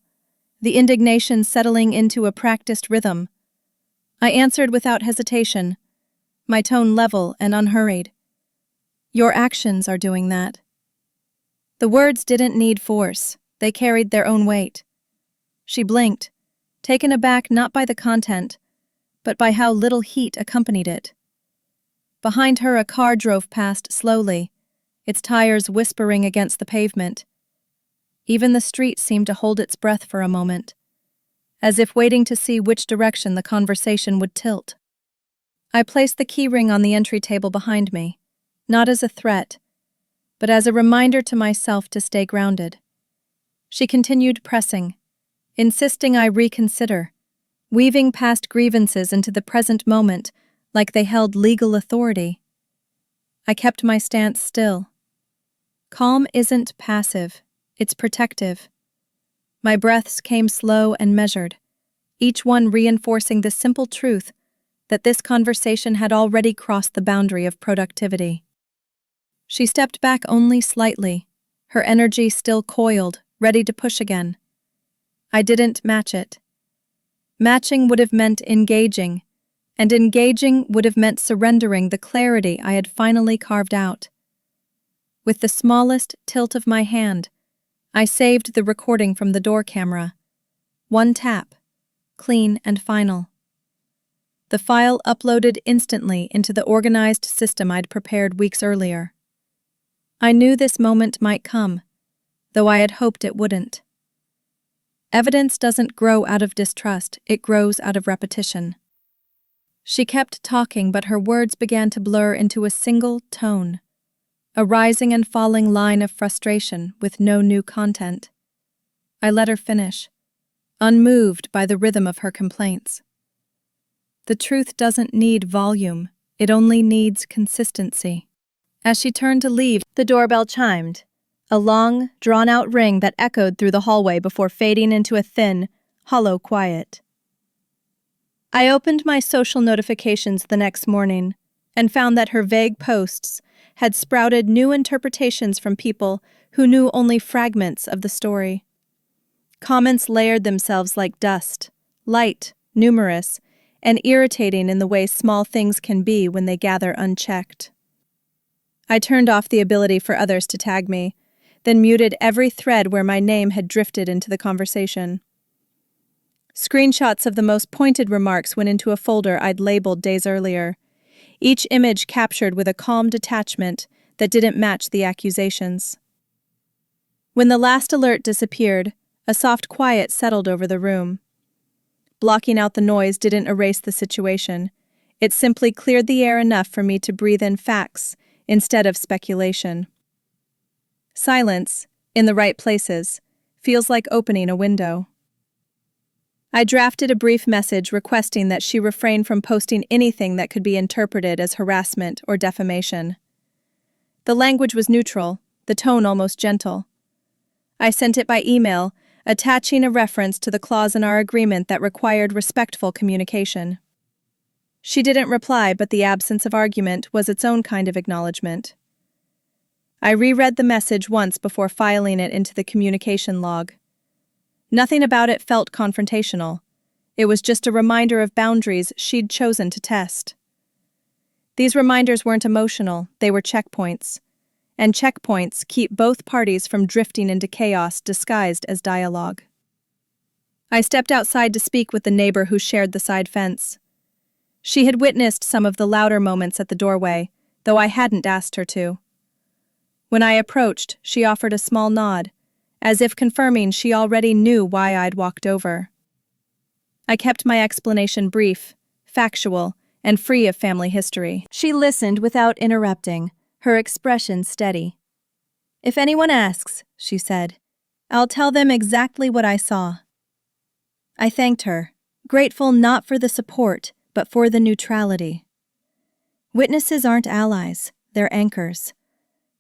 the indignation settling into a practiced rhythm. I answered without hesitation, my tone level and unhurried. "Your actions are doing that." The words didn't need force, they carried their own weight. She blinked, taken aback not by the content, but by how little heat accompanied it. Behind her a car drove past slowly, its tires whispering against the pavement. Even the street seemed to hold its breath for a moment, as if waiting to see which direction the conversation would tilt. I placed the keyring on the entry table behind me, not as a threat, but as a reminder to myself to stay grounded. She continued pressing, insisting I reconsider, weaving past grievances into the present moment like they held legal authority. I kept my stance still. Calm isn't passive, it's protective. My breaths came slow and measured, each one reinforcing the simple truth that this conversation had already crossed the boundary of productivity. She stepped back only slightly, her energy still coiled, ready to push again. I didn't match it. Matching would have meant engaging, and engaging would have meant surrendering the clarity I had finally carved out. With the smallest tilt of my hand, I saved the recording from the door camera. One tap, clean and final. The file uploaded instantly into the organized system I'd prepared weeks earlier. I knew this moment might come, though I had hoped it wouldn't. Evidence doesn't grow out of distrust, it grows out of repetition. She kept talking, but her words began to blur into a single tone, a rising and falling line of frustration with no new content. I let her finish, unmoved by the rhythm of her complaints. The truth doesn't need volume, it only needs consistency. As she turned to leave, the doorbell chimed, a long, drawn-out ring that echoed through the hallway before fading into a thin, hollow quiet. I opened my social notifications the next morning and found that her vague posts had sprouted new interpretations from people who knew only fragments of the story. Comments layered themselves like dust, light, numerous, and irritating in the way small things can be when they gather unchecked. I turned off the ability for others to tag me, then muted every thread where my name had drifted into the conversation. Screenshots of the most pointed remarks went into a folder I'd labeled days earlier, each image captured with a calm detachment that didn't match the accusations. When the last alert disappeared, a soft quiet settled over the room. Blocking out the noise didn't erase the situation. It simply cleared the air enough for me to breathe in facts instead of speculation. Silence, in the right places, feels like opening a window. I drafted a brief message requesting that she refrain from posting anything that could be interpreted as harassment or defamation. The language was neutral, the tone almost gentle. I sent it by email, attaching a reference to the clause in our agreement that required respectful communication. She didn't reply, but the absence of argument was its own kind of acknowledgement. I reread the message once before filing it into the communication log. Nothing about it felt confrontational. It was just a reminder of boundaries she'd chosen to test. These reminders weren't emotional, they were checkpoints. And checkpoints keep both parties from drifting into chaos disguised as dialogue. I stepped outside to speak with the neighbor who shared the side fence. She had witnessed some of the louder moments at the doorway, though I hadn't asked her to. When I approached, she offered a small nod, as if confirming she already knew why I'd walked over. I kept my explanation brief, factual, and free of family history. She listened without interrupting, her expression steady. "If anyone asks," she said, "I'll tell them exactly what I saw." I thanked her, grateful not for the support, but for the neutrality. Witnesses aren't allies, they're anchors.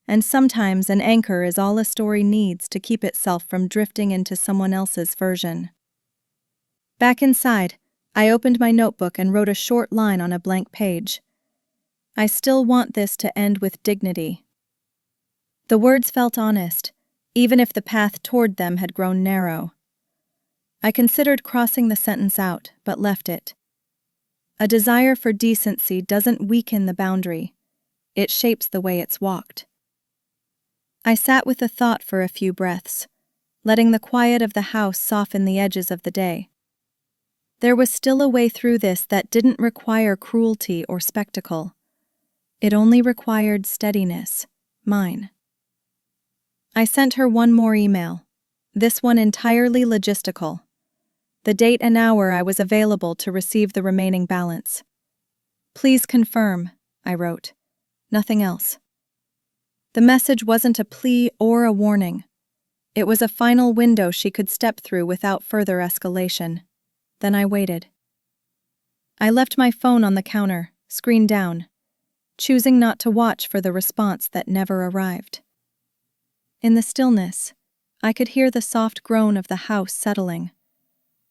And sometimes an anchor is all a story needs to keep itself from drifting into someone else's version. Back inside, I opened my notebook and wrote a short line on a blank page. I still want this to end with dignity. The words felt honest, even if the path toward them had grown narrow. I considered crossing the sentence out, but left it. A desire for decency doesn't weaken the boundary. It shapes the way it's walked. I sat with the thought for a few breaths, letting the quiet of the house soften the edges of the day. There was still a way through this that didn't require cruelty or spectacle. It only required steadiness, mine. I sent her one more email, this one entirely logistical. The date and hour I was available to receive the remaining balance. "Please confirm," I wrote. Nothing else. The message wasn't a plea or a warning. It was a final window she could step through without further escalation. Then I waited. I left my phone on the counter, screen down, choosing not to watch for the response that never arrived. In the stillness, I could hear the soft groan of the house settling,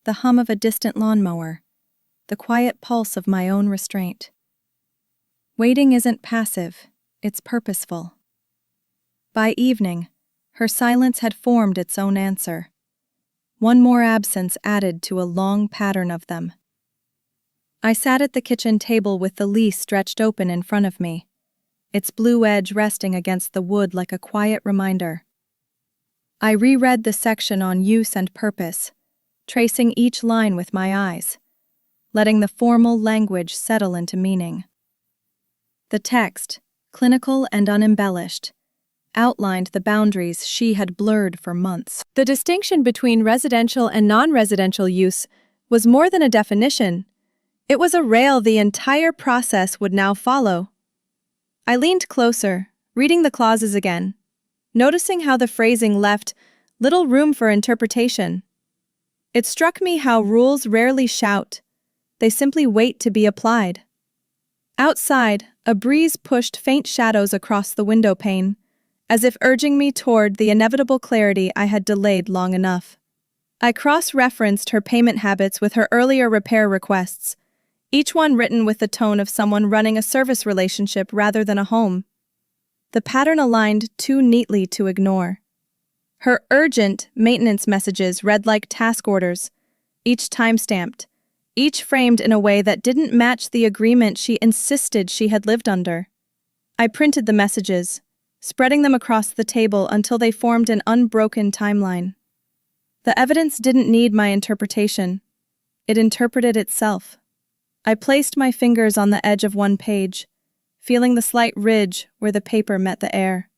the hum of a distant lawnmower, the quiet pulse of my own restraint. Waiting isn't passive, it's purposeful. By evening, her silence had formed its own answer. One more absence added to a long pattern of them. I sat at the kitchen table with the lease stretched open in front of me, its blue edge resting against the wood like a quiet reminder. I reread the section on use and purpose, tracing each line with my eyes, letting the formal language settle into meaning. The text, clinical and unembellished, outlined the boundaries she had blurred for months. The distinction between residential and non-residential use was more than a definition. It was a rail the entire process would now follow. I leaned closer, reading the clauses again, noticing how the phrasing left little room for interpretation. It struck me how rules rarely shout. They simply wait to be applied. Outside, a breeze pushed faint shadows across the window pane, as if urging me toward the inevitable clarity I had delayed long enough. I cross-referenced her payment habits with her earlier repair requests, each one written with the tone of someone running a service relationship rather than a home. The pattern aligned too neatly to ignore. Her urgent maintenance messages read like task orders, each time-stamped, each framed in a way that didn't match the agreement she insisted she had lived under. I printed the messages, spreading them across the table until they formed an unbroken timeline. The evidence didn't need my interpretation. It interpreted itself. I placed my fingers on the edge of one page, feeling the slight ridge where the paper met the air.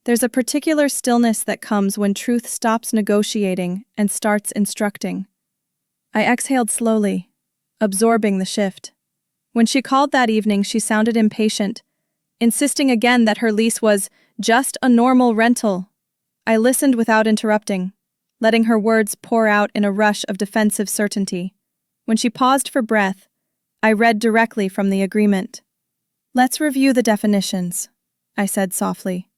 There's a particular stillness that comes when truth stops negotiating and starts instructing. I exhaled slowly, absorbing the shift. When she called that evening, she sounded impatient, insisting again that her lease was just a normal rental. I listened without interrupting, letting her words pour out in a rush of defensive certainty. When she paused for breath, I read directly from the agreement. "Let's review the definitions," I said softly.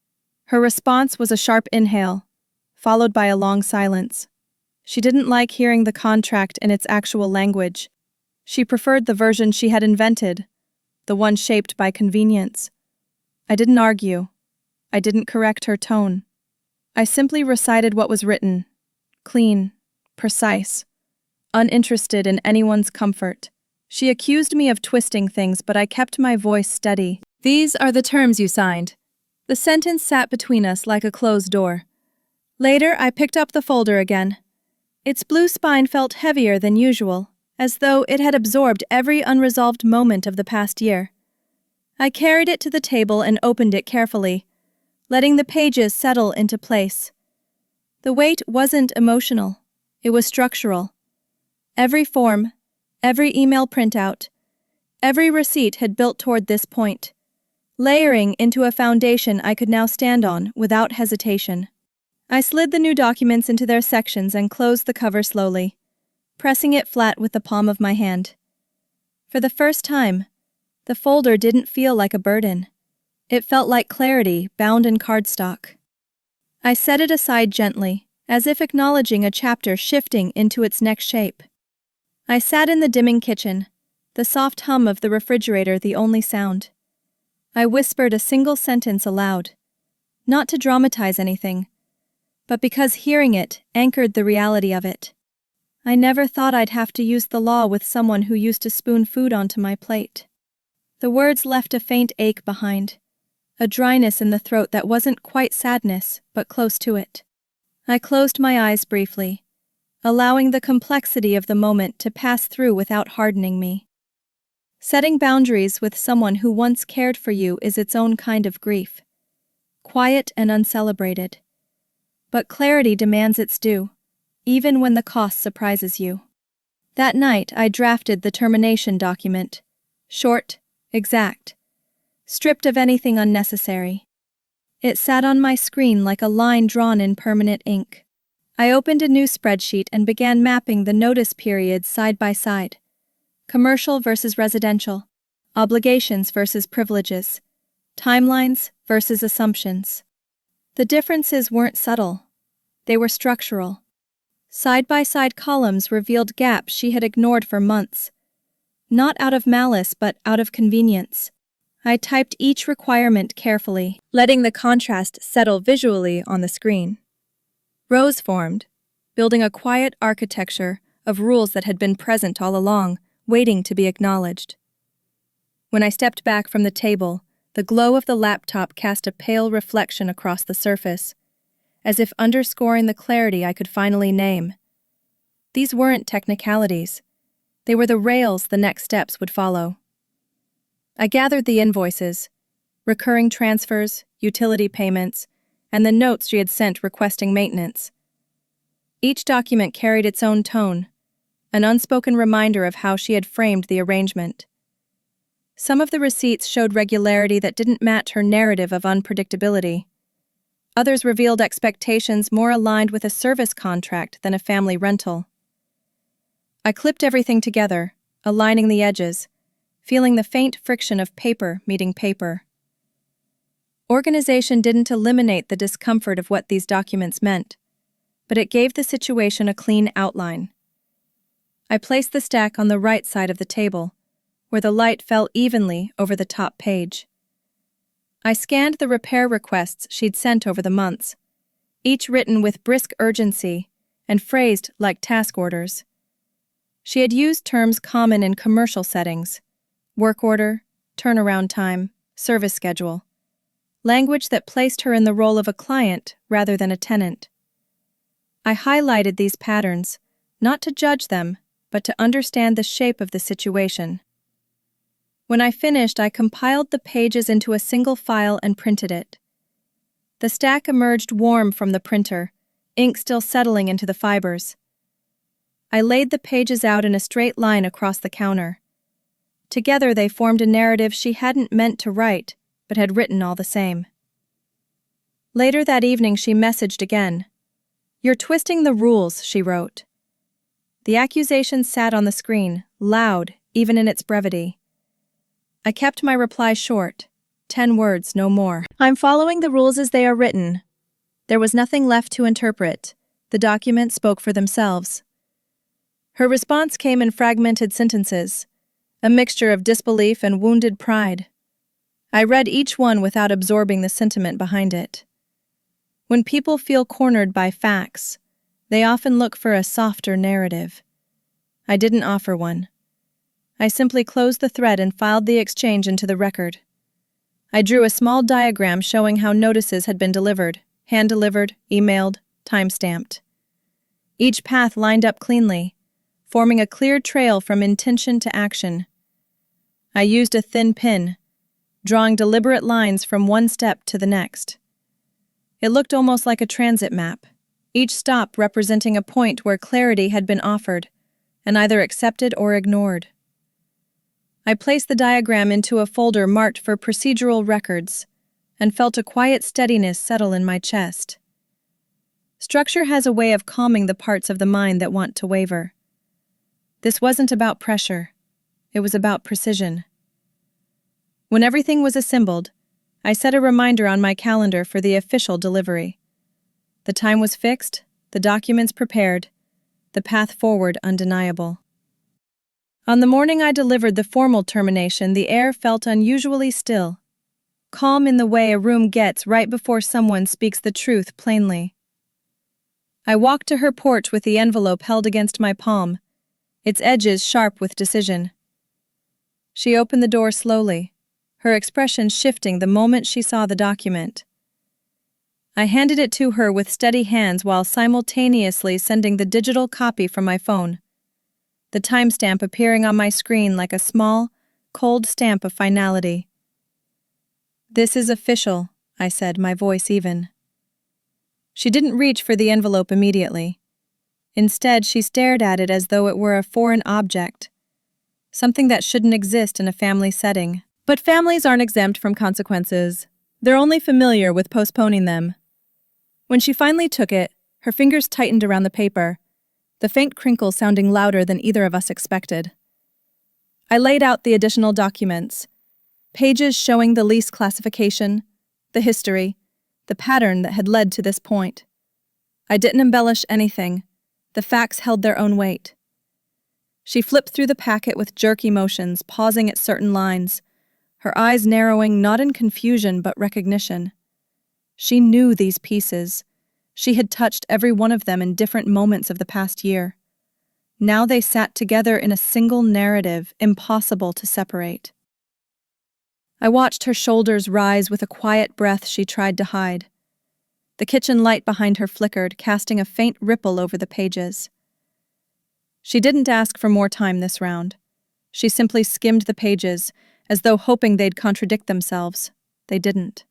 Her response was a sharp inhale, followed by a long silence. She didn't like hearing the contract in its actual language. She preferred the version she had invented, the one shaped by convenience. I didn't argue. I didn't correct her tone. I simply recited what was written, clean, precise, uninterested in anyone's comfort. She accused me of twisting things, but I kept my voice steady. "These are the terms you signed." The sentence sat between us like a closed door. Later, I picked up the folder again. Its blue spine felt heavier than usual, as though it had absorbed every unresolved moment of the past year. I carried it to the table and opened it carefully, letting the pages settle into place. The weight wasn't emotional, it was structural. Every form, every email printout, every receipt had built toward this point, layering into a foundation I could now stand on without hesitation. I slid the new documents into their sections and closed the cover slowly, pressing it flat with the palm of my hand. For the first time, the folder didn't feel like a burden. It felt like clarity bound in cardstock. I set it aside gently, as if acknowledging a chapter shifting into its next shape. I sat in the dimming kitchen, the soft hum of the refrigerator the only sound. I whispered a single sentence aloud, not to dramatize anything, but because hearing it anchored the reality of it. I never thought I'd have to use the law with someone who used to spoon food onto my plate. The words left a faint ache behind, a dryness in the throat that wasn't quite sadness, but close to it. I closed my eyes briefly, allowing the complexity of the moment to pass through without hardening me. Setting boundaries with someone who once cared for you is its own kind of grief, quiet and uncelebrated. But clarity demands its due, even when the cost surprises you. That night I drafted the termination document, short, exact, stripped of anything unnecessary. It sat on my screen like a line drawn in permanent ink. I opened a new spreadsheet and began mapping the notice periods side by side. Commercial versus residential, obligations versus privileges, timelines versus assumptions. The differences weren't subtle. They were structural. Side-by-side columns revealed gaps she had ignored for months. Not out of malice, but out of convenience. I typed each requirement carefully, letting the contrast settle visually on the screen. Rows formed, building a quiet architecture of rules that had been present all along, waiting to be acknowledged. When I stepped back from the table, the glow of the laptop cast a pale reflection across the surface, as if underscoring the clarity I could finally name. These weren't technicalities. They were the rails the next steps would follow. I gathered the invoices, recurring transfers, utility payments, and the notes she had sent requesting maintenance. Each document carried its own tone, an unspoken reminder of how she had framed the arrangement. Some of the receipts showed regularity that didn't match her narrative of unpredictability. Others revealed expectations more aligned with a service contract than a family rental. I clipped everything together, aligning the edges, feeling the faint friction of paper meeting paper. Organization didn't eliminate the discomfort of what these documents meant, but it gave the situation a clean outline. I placed the stack on the right side of the table, where the light fell evenly over the top page. I scanned the repair requests she'd sent over the months, each written with brisk urgency and phrased like task orders. She had used terms common in commercial settings: work order, turnaround time, service schedule. Language that placed her in the role of a client rather than a tenant. I highlighted these patterns, not to judge them, but to understand the shape of the situation. When I finished, I compiled the pages into a single file and printed it. The stack emerged warm from the printer, ink still settling into the fibers. I laid the pages out in a straight line across the counter. Together they formed a narrative she hadn't meant to write, but had written all the same. Later that evening she messaged again. "You're twisting the rules," she wrote. The accusation sat on the screen, loud, even in its brevity. I kept my reply short, 10 words, no more. "I'm following the rules as they are written." There was nothing left to interpret. The documents spoke for themselves. Her response came in fragmented sentences, a mixture of disbelief and wounded pride. I read each one without absorbing the sentiment behind it. When people feel cornered by facts, they often look for a softer narrative. I didn't offer one. I simply closed the thread and filed the exchange into the record. I drew a small diagram showing how notices had been delivered, hand-delivered, emailed, time-stamped. Each path lined up cleanly, forming a clear trail from intention to action. I used a thin pin, drawing deliberate lines from one step to the next. It looked almost like a transit map, each stop representing a point where clarity had been offered and either accepted or ignored. I placed the diagram into a folder marked for procedural records and felt a quiet steadiness settle in my chest. Structure has a way of calming the parts of the mind that want to waver. This wasn't about pressure. It was about precision. When everything was assembled, I set a reminder on my calendar for the official delivery. The time was fixed, the documents prepared, the path forward undeniable. On the morning I delivered the formal termination, the air felt unusually still, calm in the way a room gets right before someone speaks the truth plainly. I walked to her porch with the envelope held against my palm, its edges sharp with decision. She opened the door slowly, her expression shifting the moment she saw the document. I handed it to her with steady hands while simultaneously sending the digital copy from my phone, the timestamp appearing on my screen like a small, cold stamp of finality. "This is official," I said, my voice even. She didn't reach for the envelope immediately. Instead, she stared at it as though it were a foreign object, something that shouldn't exist in a family setting. But families aren't exempt from consequences. They're only familiar with postponing them. When she finally took it, her fingers tightened around the paper, the faint crinkle sounding louder than either of us expected. I laid out the additional documents, pages showing the lease classification, the history, the pattern that had led to this point. I didn't embellish anything. The facts held their own weight. She flipped through the packet with jerky motions, pausing at certain lines, her eyes narrowing not in confusion but recognition. She knew these pieces. She had touched every one of them in different moments of the past year. Now they sat together in a single narrative, impossible to separate. I watched her shoulders rise with a quiet breath she tried to hide. The kitchen light behind her flickered, casting a faint ripple over the pages. She didn't ask for more time this round. She simply skimmed the pages, as though hoping they'd contradict themselves. They didn't.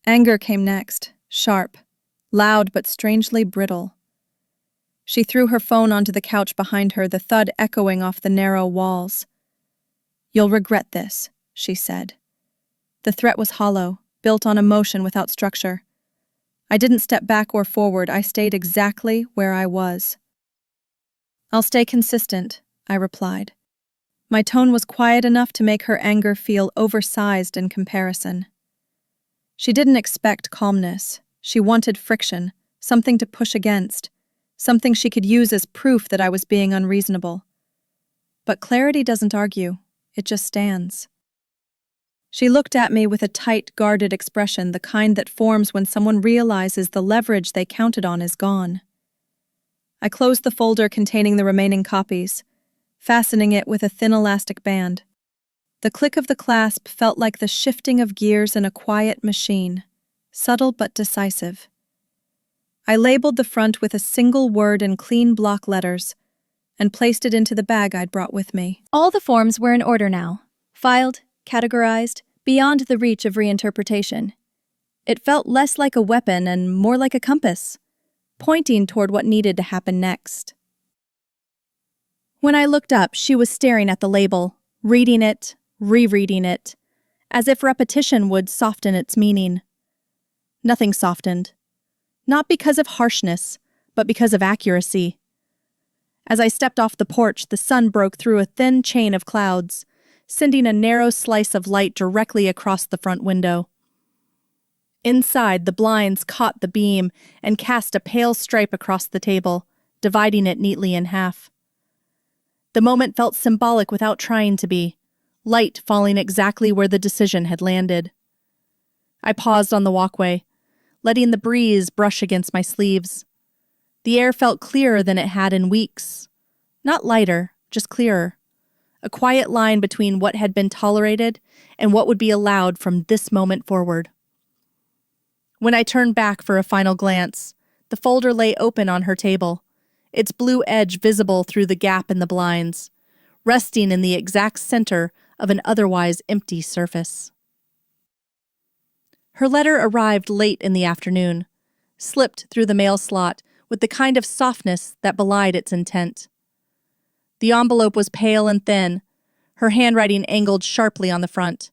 Anger came next, sharp, loud but strangely brittle. She threw her phone onto the couch behind her, the thud echoing off the narrow walls. "You'll regret this," she said. The threat was hollow, built on emotion without structure. I didn't step back or forward, I stayed exactly where I was. "I'll stay consistent," I replied. My tone was quiet enough to make her anger feel oversized in comparison. She didn't expect calmness. She wanted friction, something to push against, something she could use as proof that I was being unreasonable. But clarity doesn't argue, it just stands. She looked at me with a tight, guarded expression, the kind that forms when someone realizes the leverage they counted on is gone. I closed the folder containing the remaining copies, fastening it with a thin elastic band. The click of the clasp felt like the shifting of gears in a quiet machine, subtle but decisive. I labeled the front with a single word in clean block letters and placed it into the bag I'd brought with me. All the forms were in order now, filed, categorized, beyond the reach of reinterpretation. It felt less like a weapon and more like a compass, pointing toward what needed to happen next. When I looked up, she was staring at the label, reading it, rereading it, as if repetition would soften its meaning. Nothing softened. Not because of harshness, but because of accuracy. As I stepped off the porch, the sun broke through a thin chain of clouds, sending a narrow slice of light directly across the front window. Inside, the blinds caught the beam and cast a pale stripe across the table, dividing it neatly in half. The moment felt symbolic without trying to be, light falling exactly where the decision had landed. I paused on the walkway, letting the breeze brush against my sleeves. The air felt clearer than it had in weeks. Not lighter, just clearer. A quiet line between what had been tolerated and what would be allowed from this moment forward. When I turned back for a final glance, the folder lay open on her table, its blue edge visible through the gap in the blinds, resting in the exact center of an otherwise empty surface. Her letter arrived late in the afternoon, slipped through the mail slot with the kind of softness that belied its intent. The envelope was pale and thin, her handwriting angled sharply on the front.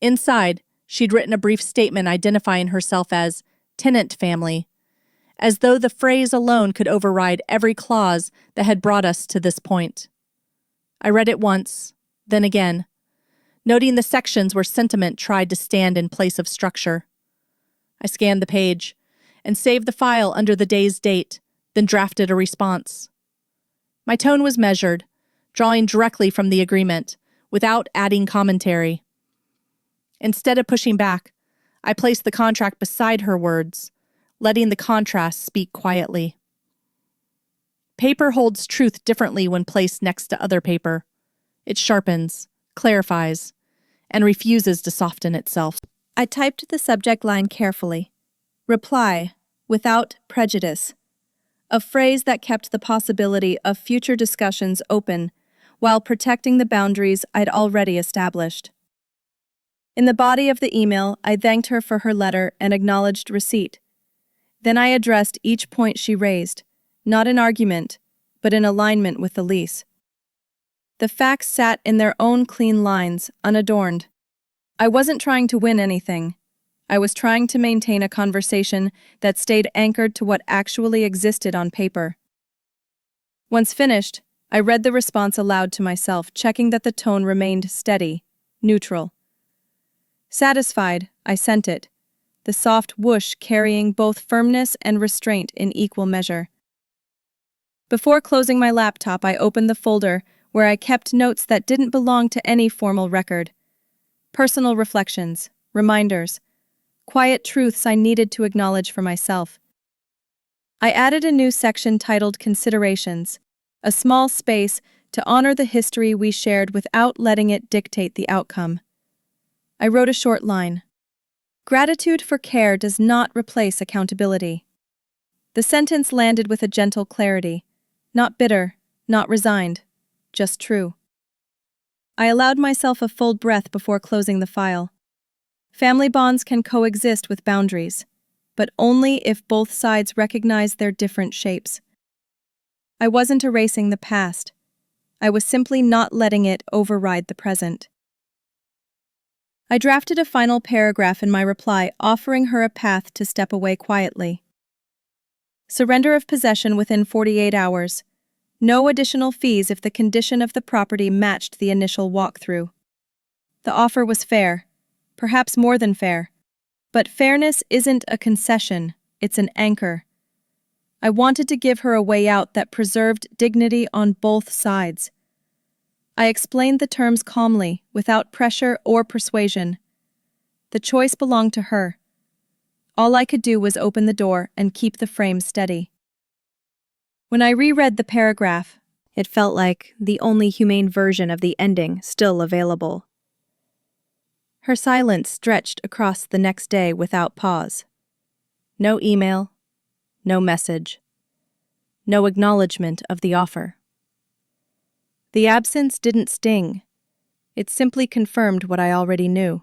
Inside, she'd written a brief statement identifying herself as tenant family, as though the phrase alone could override every clause that had brought us to this point. I read it once, then again, noting the sections where sentiment tried to stand in place of structure. I scanned the page and saved the file under the day's date, then drafted a response. My tone was measured, drawing directly from the agreement, without adding commentary. Instead of pushing back, I placed the contract beside her words, letting the contrast speak quietly. Paper holds truth differently when placed next to other paper. It sharpens, clarifies, and refuses to soften itself. I typed the subject line carefully. Reply, without prejudice. A phrase that kept the possibility of future discussions open while protecting the boundaries I'd already established. In the body of the email, I thanked her for her letter and acknowledged receipt. Then I addressed each point she raised, not in argument, but in alignment with the lease. The facts sat in their own clean lines, unadorned. I wasn't trying to win anything. I was trying to maintain a conversation that stayed anchored to what actually existed on paper. Once finished, I read the response aloud to myself, checking that the tone remained steady, neutral. Satisfied, I sent it, the soft whoosh carrying both firmness and restraint in equal measure. Before closing my laptop, I opened the folder where I kept notes that didn't belong to any formal record. Personal reflections, reminders, quiet truths I needed to acknowledge for myself. I added a new section titled Considerations, a small space to honor the history we shared without letting it dictate the outcome. I wrote a short line. Gratitude for care does not replace accountability. The sentence landed with a gentle clarity, not bitter, not resigned, just true. I allowed myself a full breath before closing the file. Family bonds can coexist with boundaries, but only if both sides recognize their different shapes. I wasn't erasing the past. I was simply not letting it override the present. I drafted a final paragraph in my reply, offering her a path to step away quietly. Surrender of possession within 48 hours. No additional fees if the condition of the property matched the initial walkthrough. The offer was fair, perhaps more than fair. But fairness isn't a concession, it's an anchor. I wanted to give her a way out that preserved dignity on both sides. I explained the terms calmly, without pressure or persuasion. The choice belonged to her. All I could do was open the door and keep the frame steady. When I reread the paragraph, it felt like the only humane version of the ending still available. Her silence stretched across the next day without pause. No email, no message, no acknowledgement of the offer. The absence didn't sting. It simply confirmed what I already knew.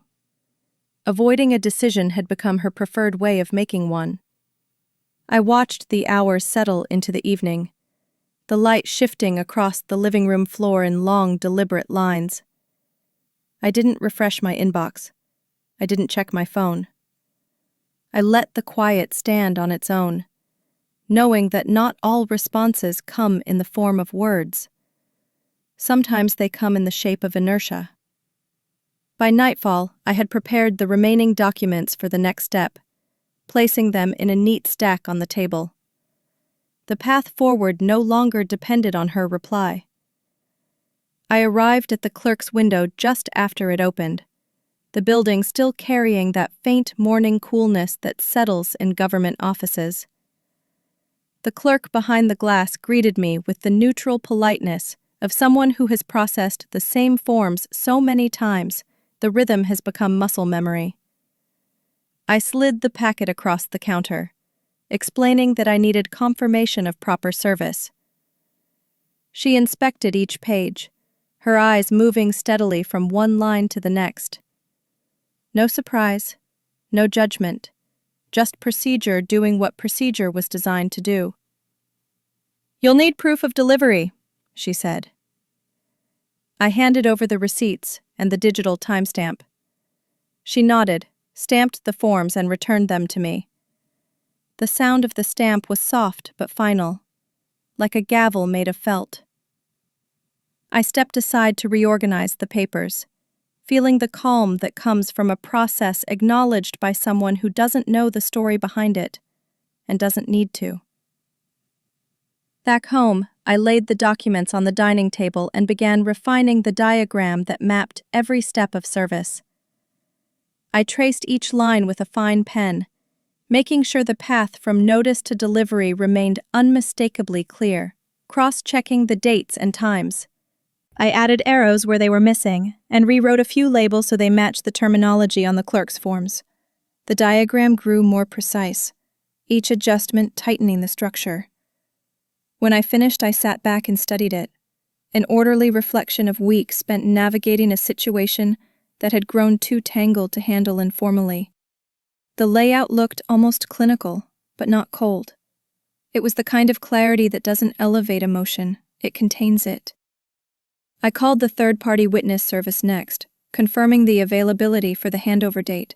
Avoiding a decision had become her preferred way of making one. I watched the hours settle into the evening, the light shifting across the living room floor in long, deliberate lines. I didn't refresh my inbox. I didn't check my phone. I let the quiet stand on its own, knowing that not all responses come in the form of words. Sometimes they come in the shape of inertia. By nightfall, I had prepared the remaining documents for the next step, placing them in a neat stack on the table. The path forward no longer depended on her reply. I arrived at the clerk's window just after it opened, the building still carrying that faint morning coolness that settles in government offices. The clerk behind the glass greeted me with the neutral politeness of someone who has processed the same forms so many times, the rhythm has become muscle memory. I slid the packet across the counter, explaining that I needed confirmation of proper service. She inspected each page, her eyes moving steadily from one line to the next. No surprise, no judgment, just procedure doing what procedure was designed to do. "You'll need proof of delivery," she said. I handed over the receipts and the digital timestamp. She nodded, stamped the forms and returned them to me. The sound of the stamp was soft but final, like a gavel made of felt. I stepped aside to reorganize the papers, feeling the calm that comes from a process acknowledged by someone who doesn't know the story behind it and doesn't need to. Back home, I laid the documents on the dining table and began refining the diagram that mapped every step of service. I traced each line with a fine pen, making sure the path from notice to delivery remained unmistakably clear, cross-checking the dates and times. I added arrows where they were missing and rewrote a few labels so they matched the terminology on the clerk's forms. The diagram grew more precise, each adjustment tightening the structure. When I finished, I sat back and studied it, an orderly reflection of weeks spent navigating a situation that had grown too tangled to handle informally. The layout looked almost clinical, but not cold. It was the kind of clarity that doesn't elevate emotion, it contains it. I called the third-party witness service next, confirming the availability for the handover date.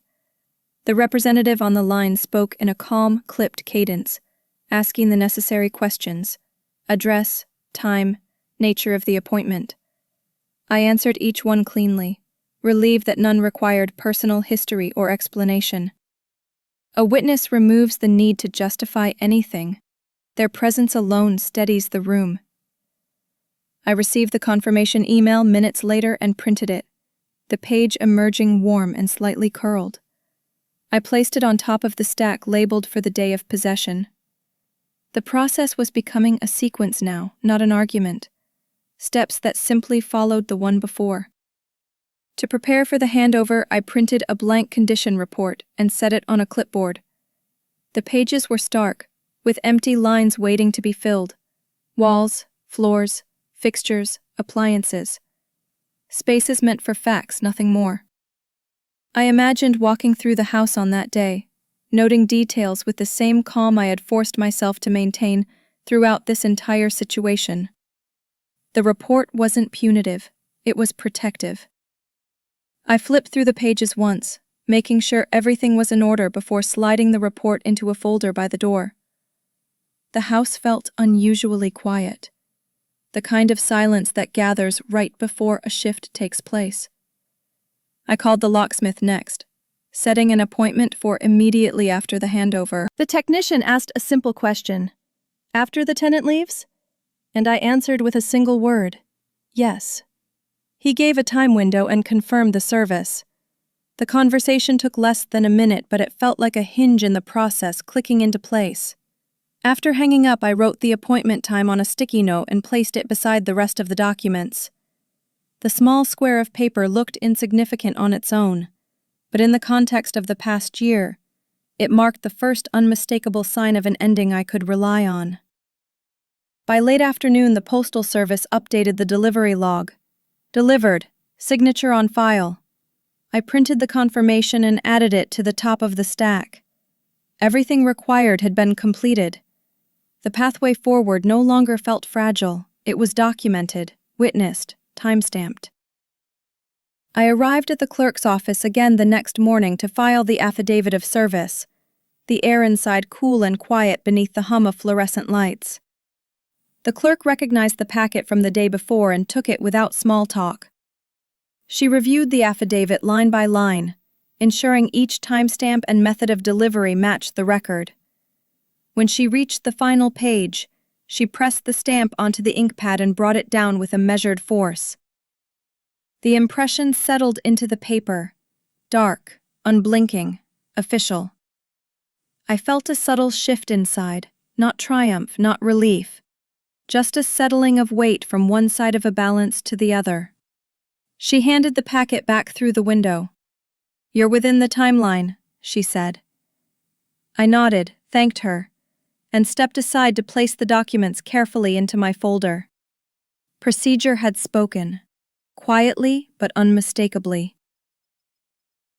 The representative on the line spoke in a calm, clipped cadence, asking the necessary questions: address, time, nature of the appointment. I answered each one cleanly, relieved that none required personal history or explanation. A witness removes the need to justify anything. Their presence alone steadies the room. I received the confirmation email minutes later and printed it, the page emerging warm and slightly curled. I placed it on top of the stack labeled for the day of possession. The process was becoming a sequence now, not an argument. Steps that simply followed the one before. To prepare for the handover, I printed a blank condition report and set it on a clipboard. The pages were stark, with empty lines waiting to be filled. Walls, floors, fixtures, appliances. Spaces meant for facts, nothing more. I imagined walking through the house on that day, noting details with the same calm I had forced myself to maintain throughout this entire situation. The report wasn't punitive, it was protective. I flipped through the pages once, making sure everything was in order before sliding the report into a folder by the door. The house felt unusually quiet, the kind of silence that gathers right before a shift takes place. I called the locksmith next, setting an appointment for immediately after the handover. The technician asked a simple question: "After the tenant leaves?" And I answered with a single word: "Yes." He gave a time window and confirmed the service. The conversation took less than a minute, but it felt like a hinge in the process clicking into place. After hanging up, I wrote the appointment time on a sticky note and placed it beside the rest of the documents. The small square of paper looked insignificant on its own, but in the context of the past year, it marked the first unmistakable sign of an ending I could rely on. By late afternoon, the Postal Service updated the delivery log. Delivered, signature on file. I printed the confirmation and added it to the top of the stack. Everything required had been completed. The pathway forward no longer felt fragile. It was documented, witnessed, time-stamped. I arrived at the clerk's office again the next morning to file the affidavit of service, the air inside cool and quiet beneath the hum of fluorescent lights. The clerk recognized the packet from the day before and took it without small talk. She reviewed the affidavit line by line, ensuring each timestamp and method of delivery matched the record. When she reached the final page, she pressed the stamp onto the ink pad and brought it down with a measured force. The impression settled into the paper, dark, unblinking, official. I felt a subtle shift inside, not triumph, not relief, just a settling of weight from one side of a balance to the other. She handed the packet back through the window. "You're within the timeline," she said. I nodded, thanked her, and stepped aside to place the documents carefully into my folder. Procedure had spoken, quietly but unmistakably.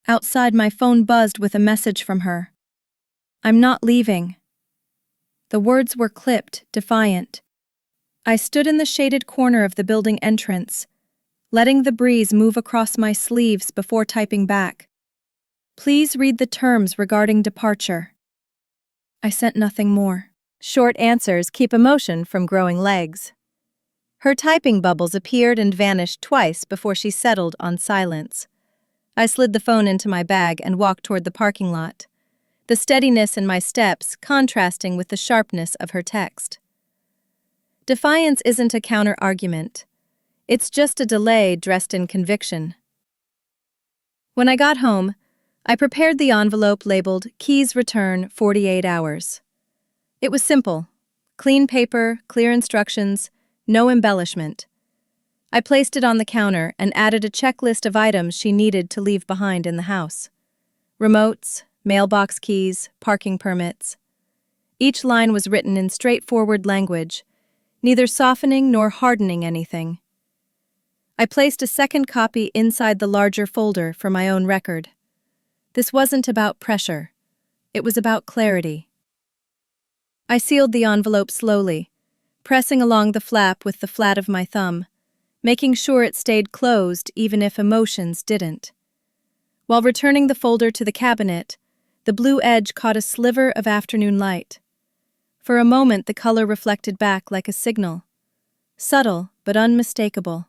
Outside, my phone buzzed with a message from her. "I'm not leaving." The words were clipped, defiant. I stood in the shaded corner of the building entrance, letting the breeze move across my sleeves before typing back. "Please read the terms regarding departure." I sent nothing more. Short answers keep emotion from growing legs. Her typing bubbles appeared and vanished twice before she settled on silence. I slid the phone into my bag and walked toward the parking lot, the steadiness in my steps contrasting with the sharpness of her text. Defiance isn't a counter-argument. It's just a delay dressed in conviction. When I got home, I prepared the envelope labeled "Keys Return 48 Hours." It was simple. Clean paper, clear instructions, no embellishment. I placed it on the counter and added a checklist of items she needed to leave behind in the house. Remotes, mailbox keys, parking permits. Each line was written in straightforward language, neither softening nor hardening anything. I placed a second copy inside the larger folder for my own record. This wasn't about pressure. It was about clarity. I sealed the envelope slowly, pressing along the flap with the flat of my thumb, making sure it stayed closed even if emotions didn't. While returning the folder to the cabinet, the blue edge caught a sliver of afternoon light. For a moment, the color reflected back like a signal, subtle but unmistakable.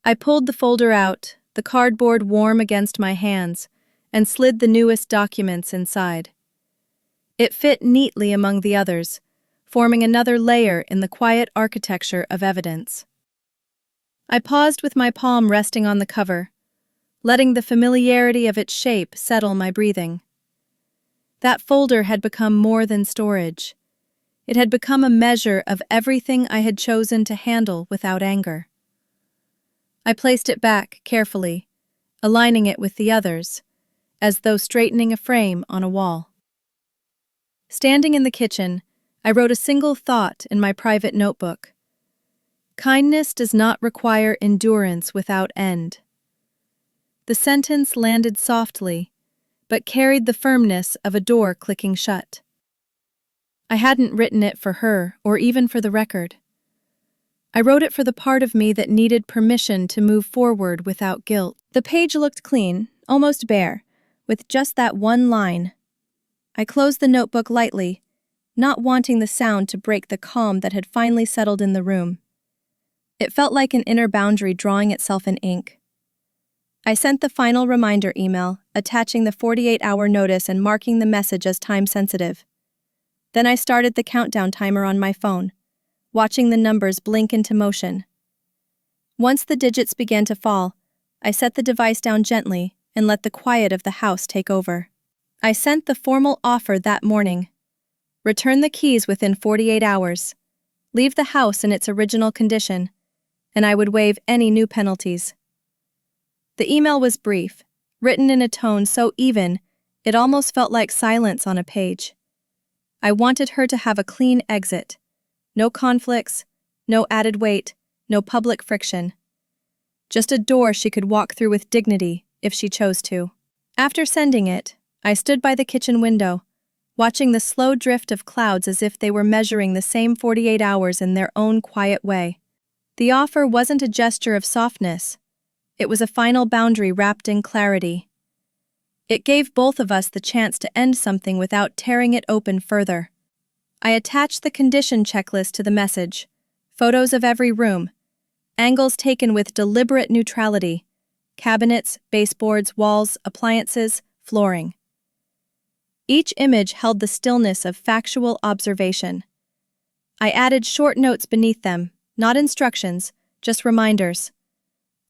I pulled the folder out, the cardboard warm against my hands, and slid the newest documents inside. It fit neatly among the others, forming another layer in the quiet architecture of evidence. I paused with my palm resting on the cover, letting the familiarity of its shape settle my breathing. That folder had become more than storage. It had become a measure of everything I had chosen to handle without anger. I placed it back carefully, aligning it with the others, as though straightening a frame on a wall. Standing in the kitchen, I wrote a single thought in my private notebook. Kindness does not require endurance without end. The sentence landed softly, but carried the firmness of a door clicking shut. I hadn't written it for her or even for the record. I wrote it for the part of me that needed permission to move forward without guilt. The page looked clean, almost bare, with just that one line. I closed the notebook lightly, not wanting the sound to break the calm that had finally settled in the room. It felt like an inner boundary drawing itself in ink. I sent the final reminder email, attaching the 48-hour notice and marking the message as time-sensitive. Then I started the countdown timer on my phone, watching the numbers blink into motion. Once the digits began to fall, I set the device down gently and let the quiet of the house take over. I sent the formal offer that morning, Return the keys within 48 hours. Leave the house in its original condition, and I would waive any new penalties. The email was brief, written in a tone so even, it almost felt like silence on a page. I wanted her to have a clean exit. No conflicts, no added weight, no public friction. Just a door she could walk through with dignity, if she chose to. After sending it, I stood by the kitchen window, watching the slow drift of clouds as if they were measuring the same 48 hours in their own quiet way. The offer wasn't a gesture of softness. It was a final boundary wrapped in clarity. It gave both of us the chance to end something without tearing it open further. I attached the condition checklist to the message, photos of every room, angles taken with deliberate neutrality, cabinets, baseboards, walls, appliances, flooring. Each image held the stillness of factual observation. I added short notes beneath them, not instructions, just reminders.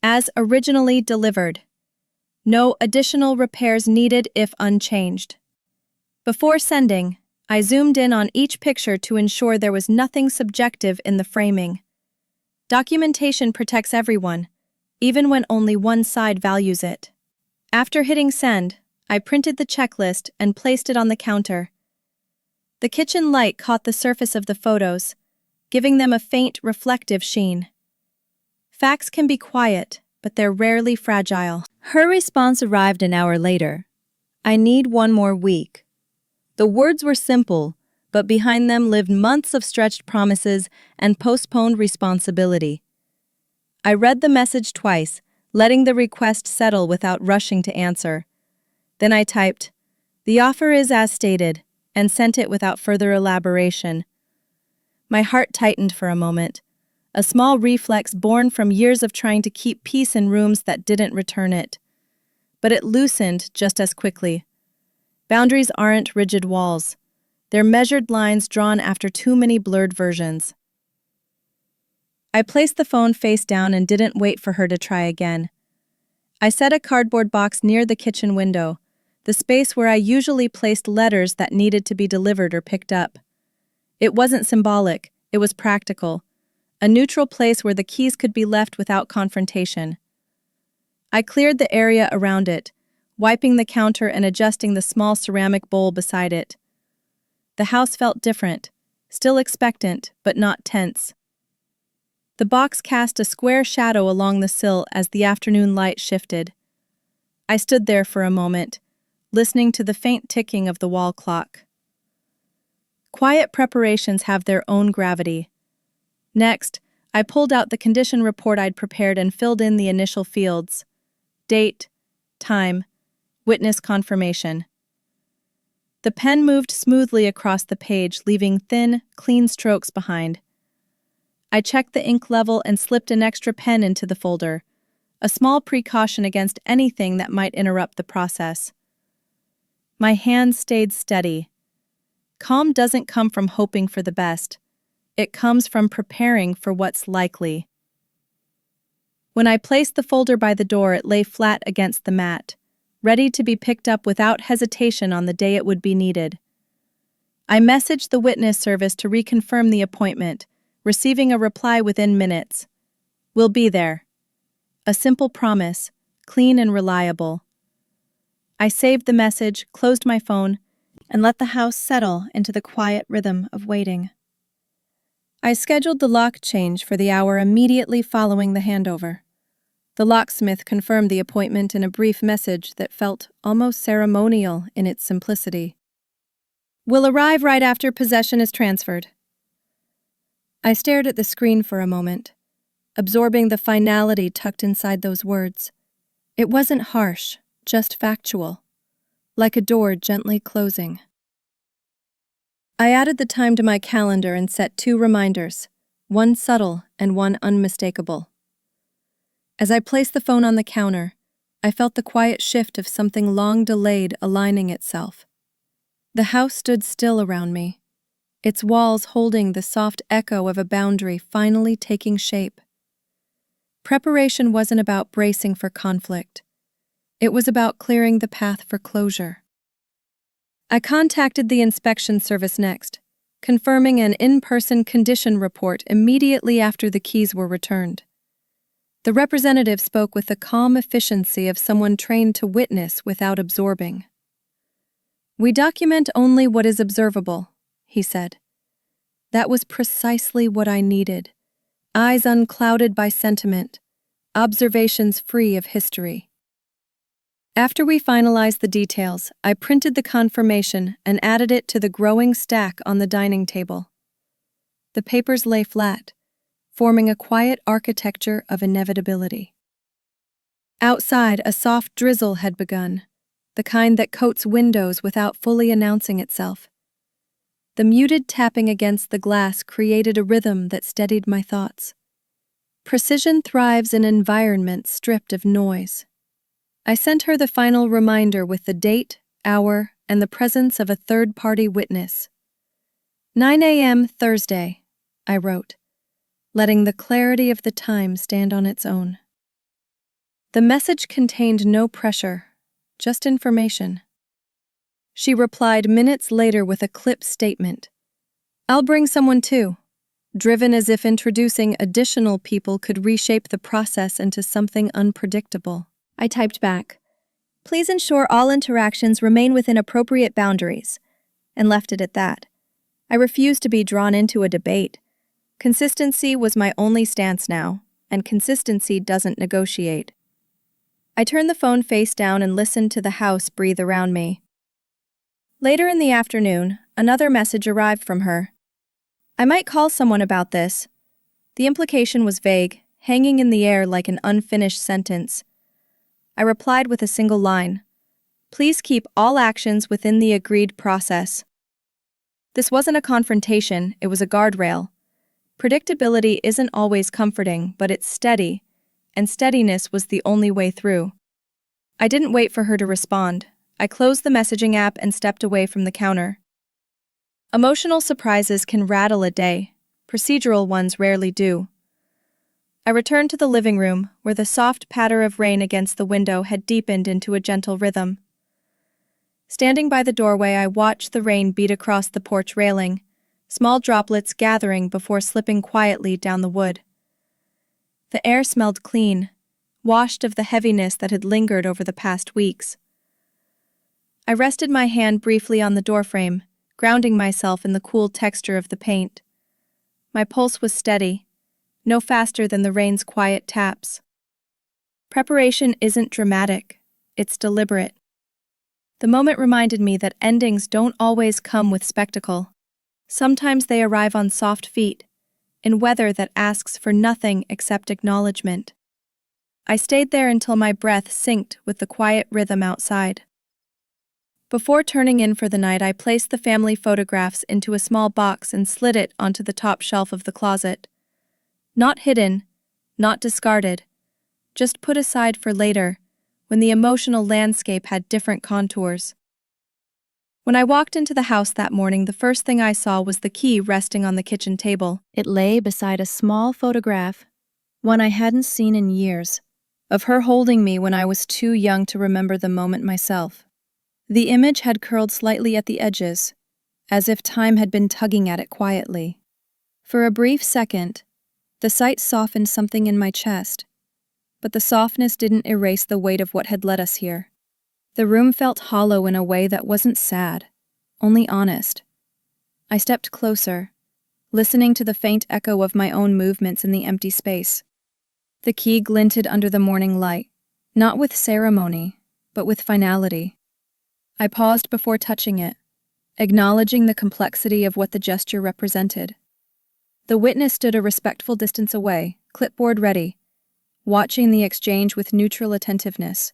As originally delivered. No additional repairs needed if unchanged. Before sending, I zoomed in on each picture to ensure there was nothing subjective in the framing. Documentation protects everyone, even when only one side values it. After hitting send, I printed the checklist and placed it on the counter. The kitchen light caught the surface of the photos, giving them a faint reflective sheen. Facts can be quiet, but they're rarely fragile. Her response arrived an hour later. I need one more week. The words were simple, but behind them lived months of stretched promises and postponed responsibility. I read the message twice, letting the request settle without rushing to answer. Then I typed, "The offer is as stated," and sent it without further elaboration. My heart tightened for a moment, a small reflex born from years of trying to keep peace in rooms that didn't return it. But it loosened just as quickly. Boundaries aren't rigid walls. They're measured lines drawn after too many blurred versions. I placed the phone face down and didn't wait for her to try again. I set a cardboard box near the kitchen window, the space where I usually placed letters that needed to be delivered or picked up. It wasn't symbolic, it was practical. A neutral place where the keys could be left without confrontation. I cleared the area around it, wiping the counter and adjusting the small ceramic bowl beside it. The house felt different, still expectant, but not tense. The box cast a square shadow along the sill as the afternoon light shifted. I stood there for a moment, listening to the faint ticking of the wall clock. Quiet preparations have their own gravity. Next, I pulled out the condition report I'd prepared and filled in the initial fields. Date, time, witness confirmation. The pen moved smoothly across the page, leaving thin, clean strokes behind. I checked the ink level and slipped an extra pen into the folder, a small precaution against anything that might interrupt the process. My hand stayed steady. Calm doesn't come from hoping for the best. It comes from preparing for what's likely. When I placed the folder by the door, it lay flat against the mat, ready to be picked up without hesitation on the day it would be needed. I messaged the witness service to reconfirm the appointment, receiving a reply within minutes. "We'll be there." A simple promise, clean and reliable. I saved the message, closed my phone, and let the house settle into the quiet rhythm of waiting. I scheduled the lock change for the hour immediately following the handover. The locksmith confirmed the appointment in a brief message that felt almost ceremonial in its simplicity. "Will arrive right after possession is transferred." I stared at the screen for a moment, absorbing the finality tucked inside those words. It wasn't harsh, just factual, like a door gently closing. I added the time to my calendar and set 2 reminders, one subtle and one unmistakable. As I placed the phone on the counter, I felt the quiet shift of something long delayed aligning itself. The house stood still around me, its walls holding the soft echo of a boundary finally taking shape. Preparation wasn't about bracing for conflict. It was about clearing the path for closure. I contacted the inspection service next, confirming an in-person condition report immediately after the keys were returned. The representative spoke with the calm efficiency of someone trained to witness without absorbing. "We document only what is observable," he said. That was precisely what I needed. Eyes unclouded by sentiment, observations free of history. After we finalized the details, I printed the confirmation and added it to the growing stack on the dining table. The papers lay flat, forming a quiet architecture of inevitability. Outside, a soft drizzle had begun, the kind that coats windows without fully announcing itself. The muted tapping against the glass created a rhythm that steadied my thoughts. Precision thrives in environments stripped of noise. I sent her the final reminder with the date, hour, and the presence of a third-party witness. 9 a.m. Thursday, I wrote, letting the clarity of the time stand on its own. The message contained no pressure, just information. She replied minutes later with a clipped statement. "I'll bring someone too," driven as if introducing additional people could reshape the process into something unpredictable. I typed back, "Please ensure all interactions remain within appropriate boundaries," and left it at that. I refused to be drawn into a debate. Consistency was my only stance now, and consistency doesn't negotiate. I turned the phone face down and listened to the house breathe around me. Later in the afternoon, another message arrived from her. "I might call someone about this." The implication was vague, hanging in the air like an unfinished sentence. I replied with a single line, "Please keep all actions within the agreed process." This wasn't a confrontation, it was a guardrail. Predictability isn't always comforting, but it's steady, and steadiness was the only way through. I didn't wait for her to respond. I closed the messaging app and stepped away from the counter. Emotional surprises can rattle a day. Procedural ones rarely do. I returned to the living room, where the soft patter of rain against the window had deepened into a gentle rhythm. Standing by the doorway, I watched the rain beat across the porch railing, small droplets gathering before slipping quietly down the wood. The air smelled clean, washed of the heaviness that had lingered over the past weeks. I rested my hand briefly on the doorframe, grounding myself in the cool texture of the paint. My pulse was steady, no faster than the rain's quiet taps. Preparation isn't dramatic, it's deliberate. The moment reminded me that endings don't always come with spectacle. Sometimes they arrive on soft feet, in weather that asks for nothing except acknowledgement. I stayed there until my breath synced with the quiet rhythm outside. Before turning in for the night, I placed the family photographs into a small box and slid it onto the top shelf of the closet. Not hidden, not discarded, just put aside for later, when the emotional landscape had different contours. When I walked into the house that morning, the first thing I saw was the key resting on the kitchen table. It lay beside a small photograph, one I hadn't seen in years, of her holding me when I was too young to remember the moment myself. The image had curled slightly at the edges, as if time had been tugging at it quietly. For a brief second, the sight softened something in my chest, but the softness didn't erase the weight of what had led us here. The room felt hollow in a way that wasn't sad, only honest. I stepped closer, listening to the faint echo of my own movements in the empty space. The key glinted under the morning light, not with ceremony, but with finality. I paused before touching it, acknowledging the complexity of what the gesture represented. The witness stood a respectful distance away, clipboard ready, watching the exchange with neutral attentiveness.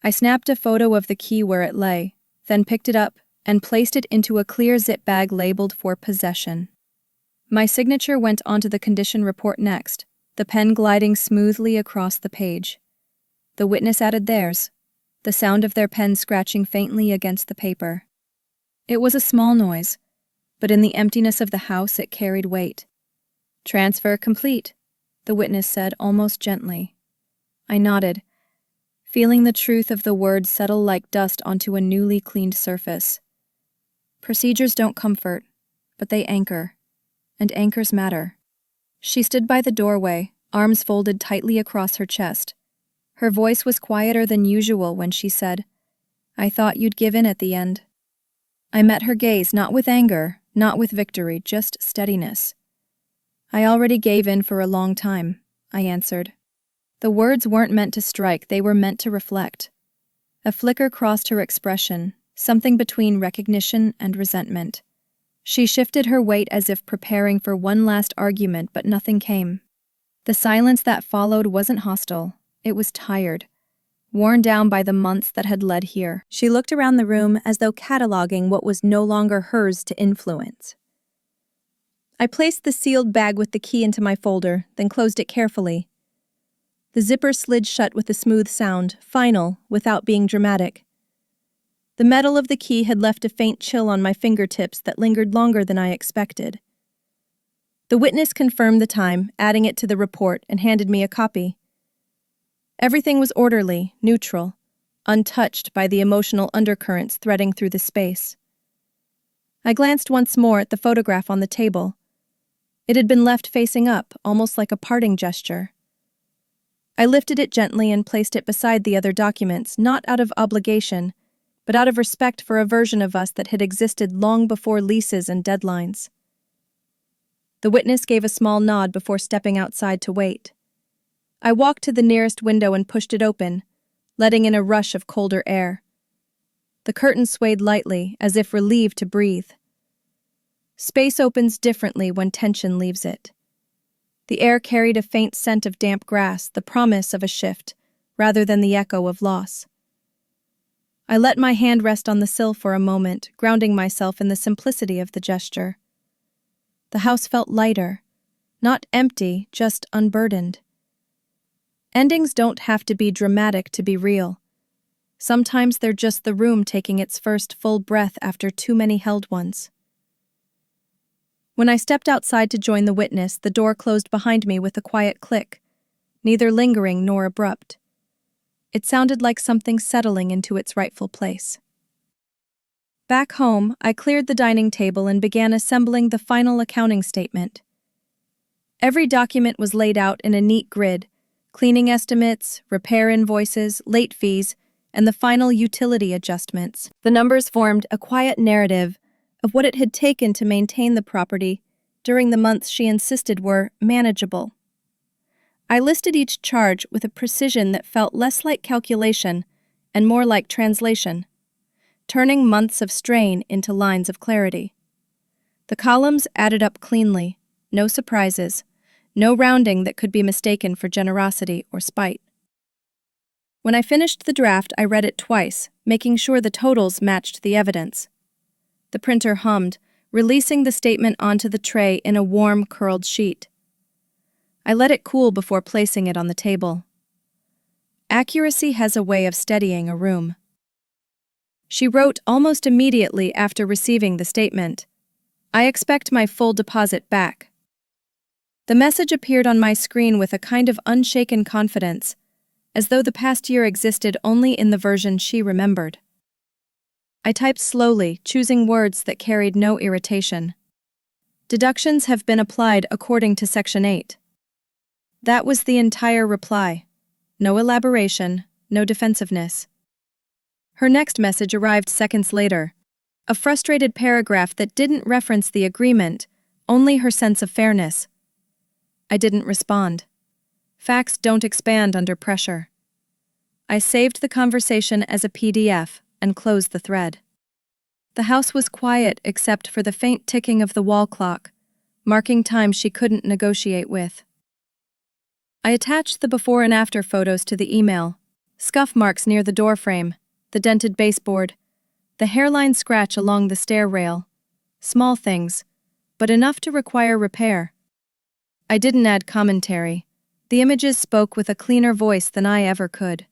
I snapped a photo of the key where it lay, then picked it up and placed it into a clear zip bag labeled for possession. My signature went onto the condition report next, the pen gliding smoothly across the page. The witness added theirs, the sound of their pen scratching faintly against the paper. It was a small noise, but in the emptiness of the house it carried weight. "Transfer complete," the witness said almost gently. I nodded, feeling the truth of the words settle like dust onto a newly cleaned surface. Procedures don't comfort, but they anchor. And anchors matter. She stood by the doorway, arms folded tightly across her chest. Her voice was quieter than usual when she said, "I thought you'd give in at the end." I met her gaze, not with anger, not with victory, just steadiness. "I already gave in for a long time," I answered. The words weren't meant to strike, they were meant to reflect. A flicker crossed her expression, something between recognition and resentment. She shifted her weight as if preparing for one last argument, but nothing came. The silence that followed wasn't hostile, it was tired, worn down by the months that had led here. She looked around the room as though cataloging what was no longer hers to influence. I placed the sealed bag with the key into my folder, then closed it carefully. The zipper slid shut with a smooth sound, final, without being dramatic. The metal of the key had left a faint chill on my fingertips that lingered longer than I expected. The witness confirmed the time, adding it to the report, and handed me a copy. Everything was orderly, neutral, untouched by the emotional undercurrents threading through the space. I glanced once more at the photograph on the table. It had been left facing up, almost like a parting gesture. I lifted it gently and placed it beside the other documents, not out of obligation, but out of respect for a version of us that had existed long before leases and deadlines. The witness gave a small nod before stepping outside to wait. I walked to the nearest window and pushed it open, letting in a rush of colder air. The curtain swayed lightly, as if relieved to breathe. Space opens differently when tension leaves it. The air carried a faint scent of damp grass, the promise of a shift, rather than the echo of loss. I let my hand rest on the sill for a moment, grounding myself in the simplicity of the gesture. The house felt lighter, not empty, just unburdened. Endings don't have to be dramatic to be real. Sometimes they're just the room taking its first full breath after too many held ones. When I stepped outside to join the witness, the door closed behind me with a quiet click, neither lingering nor abrupt. It sounded like something settling into its rightful place. Back home, I cleared the dining table and began assembling the final accounting statement. Every document was laid out in a neat grid: cleaning estimates, repair invoices, late fees, and the final utility adjustments. The numbers formed a quiet narrative of what it had taken to maintain the property during the months she insisted were manageable. I listed each charge with a precision that felt less like calculation and more like translation, turning months of strain into lines of clarity. The columns added up cleanly, no surprises, no rounding that could be mistaken for generosity or spite. When I finished the draft, I read it twice, making sure the totals matched the evidence. The printer hummed, releasing the statement onto the tray in a warm, curled sheet. I let it cool before placing it on the table. Accuracy has a way of steadying a room. She wrote almost immediately after receiving the statement, "I expect my full deposit back." The message appeared on my screen with a kind of unshaken confidence, as though the past year existed only in the version she remembered. I typed slowly, choosing words that carried no irritation. "Deductions have been applied according to Section 8. That was the entire reply. No elaboration, no defensiveness. Her next message arrived seconds later, a frustrated paragraph that didn't reference the agreement, only her sense of fairness. I didn't respond. Facts don't expand under pressure. I saved the conversation as a PDF and closed the thread. The house was quiet except for the faint ticking of the wall clock, marking time she couldn't negotiate with. I attached the before and after photos to the email: scuff marks near the doorframe, the dented baseboard, the hairline scratch along the stair rail. Small things, but enough to require repair. I didn't add commentary. The images spoke with a cleaner voice than I ever could.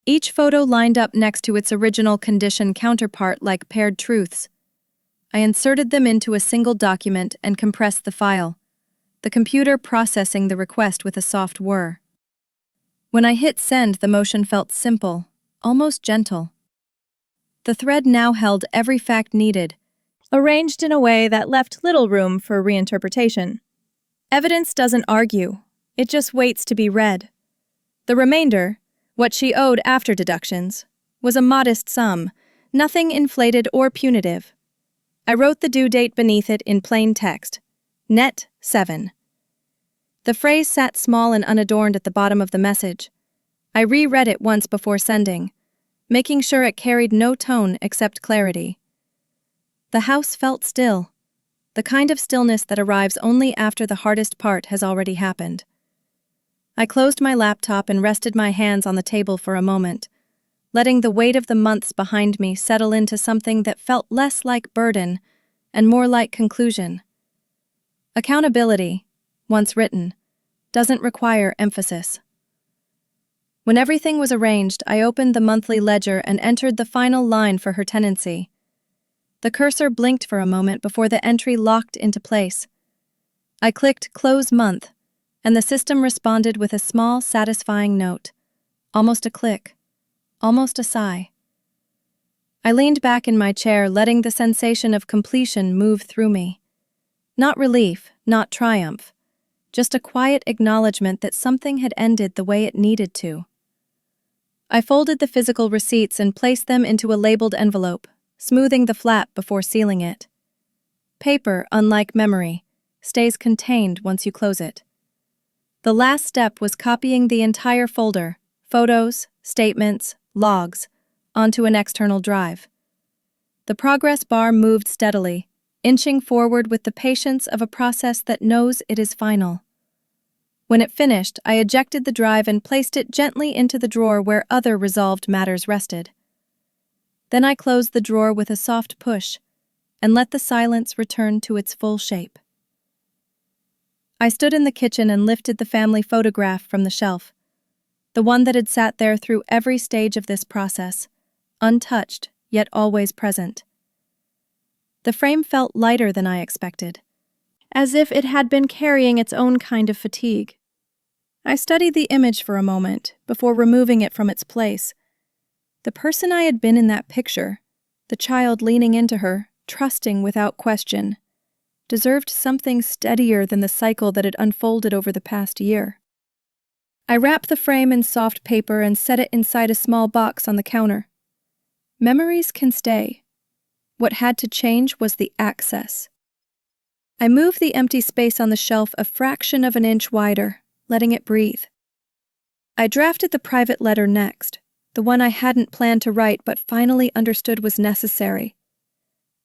Each photo lined up next to its original condition counterpart like paired truths. I inserted them into a single document and compressed the file, the computer processing the request with a soft whir. When I hit send, the motion felt simple, almost gentle. The thread now held every fact needed, arranged in a way that left little room for reinterpretation. Evidence doesn't argue, it just waits to be read. The remainder, what she owed after deductions, was a modest sum, nothing inflated or punitive. I wrote the due date beneath it in plain text. Net 7. The phrase sat small and unadorned at the bottom of the message. I reread it once before sending, making sure it carried no tone except clarity. The house felt still, the kind of stillness that arrives only after the hardest part has already happened. I closed my laptop and rested my hands on the table for a moment, letting the weight of the months behind me settle into something that felt less like burden and more like conclusion. Accountability, once written, doesn't require emphasis. When everything was arranged, I opened the monthly ledger and entered the final line for her tenancy. The cursor blinked for a moment before the entry locked into place. I clicked Close Month, and the system responded with a small, satisfying note. Almost a click. Almost a sigh. I leaned back in my chair, letting the sensation of completion move through me. Not relief, not triumph. Just a quiet acknowledgement that something had ended the way it needed to. I folded the physical receipts and placed them into a labeled envelope, smoothing the flap before sealing it. Paper, unlike memory, stays contained once you close it. The last step was copying the entire folder, photos, statements, logs, onto an external drive. The progress bar moved steadily, inching forward with the patience of a process that knows it is final. When it finished, I ejected the drive and placed it gently into the drawer where other resolved matters rested. Then I closed the drawer with a soft push and let the silence return to its full shape. I stood in the kitchen and lifted the family photograph from the shelf, the one that had sat there through every stage of this process, untouched yet always present. The frame felt lighter than I expected, as if it had been carrying its own kind of fatigue. I studied the image for a moment before removing it from its place. The person I had been in that picture, the child leaning into her, trusting without question, deserved something steadier than the cycle that had unfolded over the past year. I wrapped the frame in soft paper and set it inside a small box on the counter. Memories can stay. What had to change was the access. I moved the empty space on the shelf a fraction of an inch wider, letting it breathe. I drafted the private letter next, the one I hadn't planned to write but finally understood was necessary.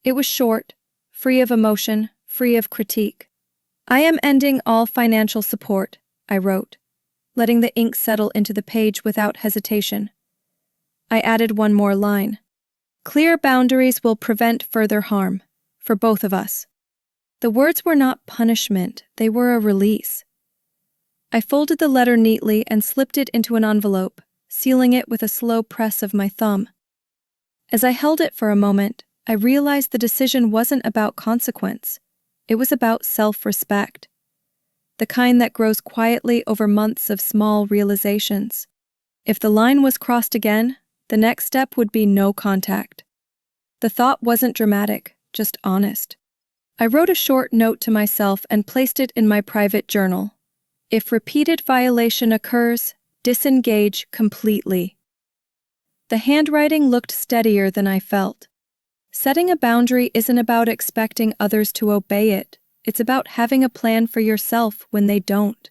It was short, free of emotion, free of critique. I am ending all financial support, I wrote, letting the ink settle into the page without hesitation. I added one more line. Clear boundaries will prevent further harm, for both of us. The words were not punishment, they were a release. I folded the letter neatly and slipped it into an envelope, sealing it with a slow press of my thumb. As I held it for a moment, I realized the decision wasn't about consequence. It was about self-respect. The kind that grows quietly over months of small realizations. If the line was crossed again, the next step would be no contact. The thought wasn't dramatic, just honest. I wrote a short note to myself and placed it in my private journal. If repeated violation occurs, disengage completely. The handwriting looked steadier than I felt. Setting a boundary isn't about expecting others to obey it. It's about having a plan for yourself when they don't.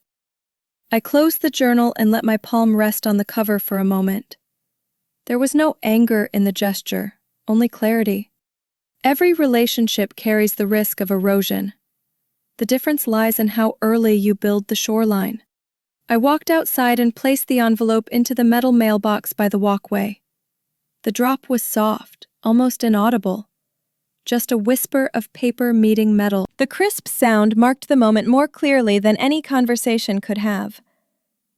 I closed the journal and let my palm rest on the cover for a moment. There was no anger in the gesture, only clarity. Every relationship carries the risk of erosion. The difference lies in how early you build the shoreline. I walked outside and placed the envelope into the metal mailbox by the walkway. The drop was soft, almost inaudible. Just a whisper of paper meeting metal. The crisp sound marked the moment more clearly than any conversation could have.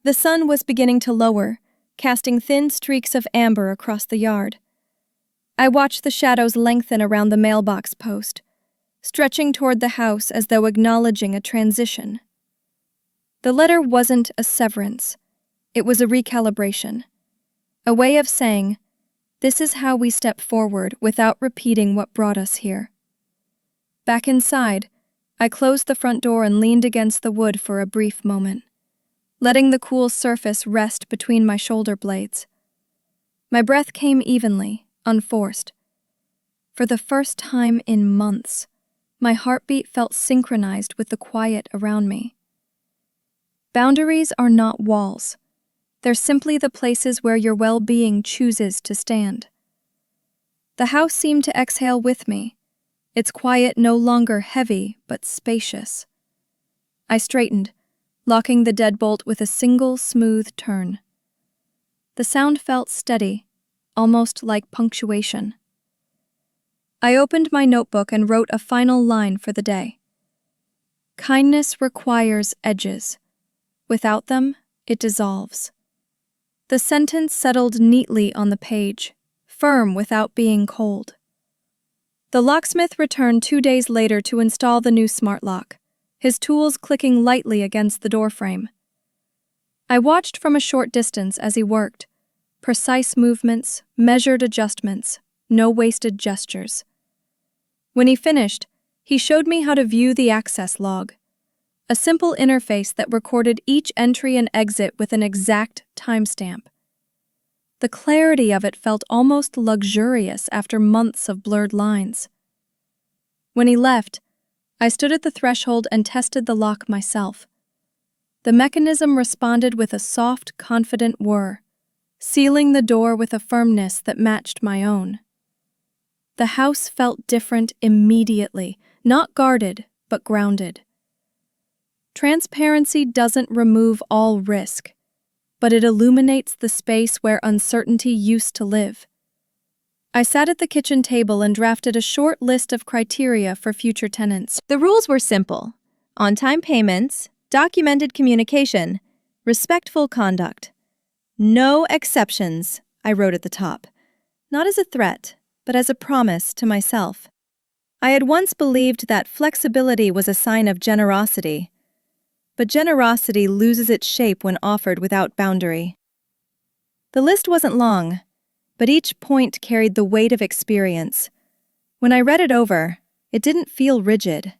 The sun was beginning to lower, casting thin streaks of amber across the yard. I watched the shadows lengthen around the mailbox post, stretching toward the house as though acknowledging a transition. The letter wasn't a severance. It was a recalibration. A way of saying, this is how we step forward without repeating what brought us here. Back inside, I closed the front door and leaned against the wood for a brief moment, letting the cool surface rest between my shoulder blades. My breath came evenly, unforced. For the first time in months, my heartbeat felt synchronized with the quiet around me. Boundaries are not walls. They're simply the places where your well-being chooses to stand. The house seemed to exhale with me, its quiet no longer heavy but spacious. I straightened, locking the deadbolt with a single smooth turn. The sound felt steady, almost like punctuation. I opened my notebook and wrote a final line for the day. Kindness requires edges. Without them, it dissolves. The sentence settled neatly on the page, firm without being cold. The locksmith returned 2 days later to install the new smart lock, his tools clicking lightly against the doorframe. I watched from a short distance as he worked. Precise movements, measured adjustments, no wasted gestures. When he finished, he showed me how to view the access log, a simple interface that recorded each entry and exit with an exact timestamp. The clarity of it felt almost luxurious after months of blurred lines. When he left, I stood at the threshold and tested the lock myself. The mechanism responded with a soft, confident whir, sealing the door with a firmness that matched my own. The house felt different immediately, not guarded, but grounded. Transparency doesn't remove all risk, but it illuminates the space where uncertainty used to live. I sat at the kitchen table and drafted a short list of criteria for future tenants. The rules were simple: on-time payments, documented communication, respectful conduct. No exceptions, I wrote at the top, not as a threat, but as a promise to myself. I had once believed that flexibility was a sign of generosity, but generosity loses its shape when offered without boundary. The list wasn't long, but each point carried the weight of experience. When I read it over, it didn't feel rigid.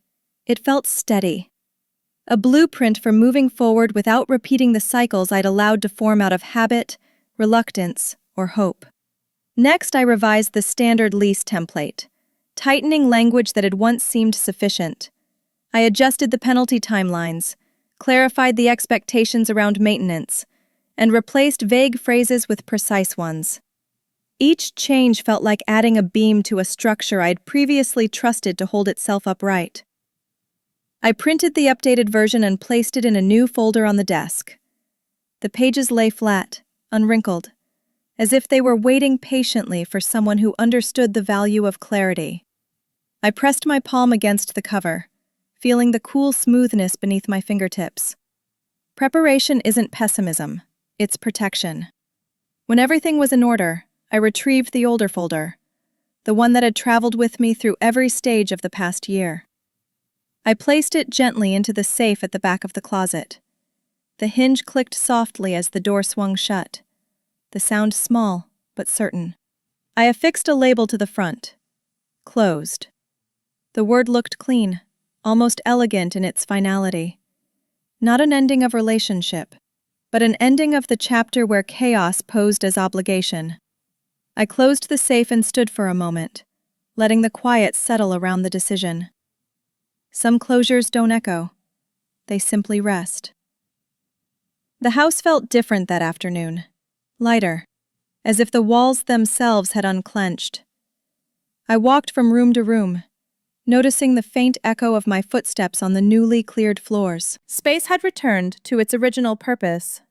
It felt steady. A blueprint for moving forward without repeating the cycles I'd allowed to form out of habit, reluctance, or hope. Next, I revised the standard lease template, tightening language that had once seemed sufficient. I adjusted the penalty timelines, clarified the expectations around maintenance, and replaced vague phrases with precise ones. Each change felt like adding a beam to a structure I'd previously trusted to hold itself upright. I printed the updated version and placed it in a new folder on the desk. The pages lay flat, unwrinkled, as if they were waiting patiently for someone who understood the value of clarity. I pressed my palm against the cover, feeling the cool smoothness beneath my fingertips. Preparation isn't pessimism, it's protection. When everything was in order, I retrieved the older folder, the one that had traveled with me through every stage of the past year. I placed it gently into the safe at the back of the closet. The hinge clicked softly as the door swung shut, the sound small but certain. I affixed a label to the front. Closed. The word looked clean, almost elegant in its finality. Not an ending of relationship, but an ending of the chapter where chaos posed as obligation. I closed the safe and stood for a moment, letting the quiet settle around the decision. Some closures don't echo. They simply rest. The house felt different that afternoon, lighter, as if the walls themselves had unclenched. I walked from room to room, noticing the faint echo of my footsteps on the newly cleared floors. Space had returned to its original purpose.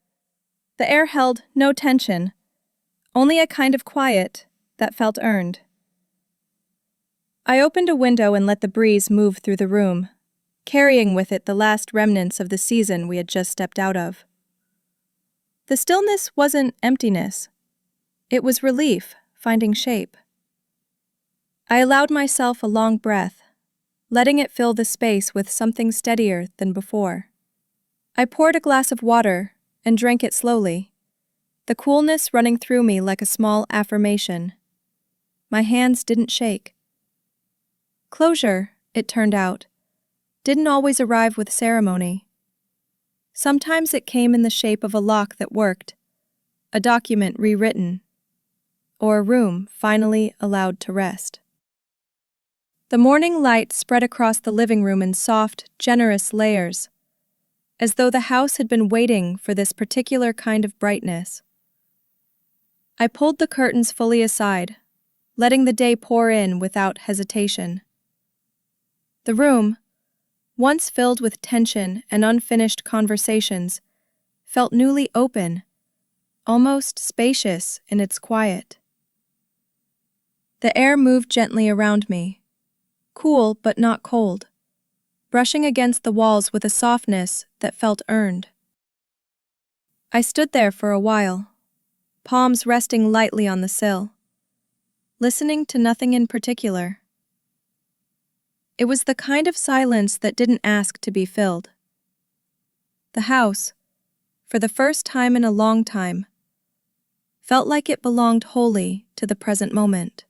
The air held no tension, only a kind of quiet that felt earned. I opened a window and let the breeze move through the room, carrying with it the last remnants of the season we had just stepped out of. The stillness wasn't emptiness. It was relief, finding shape. I allowed myself a long breath, letting it fill the space with something steadier than before. I poured a glass of water and drank it slowly, the coolness running through me like a small affirmation. My hands didn't shake. Closure, it turned out, didn't always arrive with ceremony. Sometimes it came in the shape of a lock that worked, a document rewritten, or a room finally allowed to rest. The morning light spread across the living room in soft, generous layers, as though the house had been waiting for this particular kind of brightness. I pulled the curtains fully aside, letting the day pour in without hesitation. The room, once filled with tension and unfinished conversations, felt newly open, almost spacious in its quiet. The air moved gently around me, cool but not cold, brushing against the walls with a softness that felt earned. I stood there for a while, palms resting lightly on the sill, listening to nothing in particular. It was the kind of silence that didn't ask to be filled. The house, for the first time in a long time, felt like it belonged wholly to the present moment.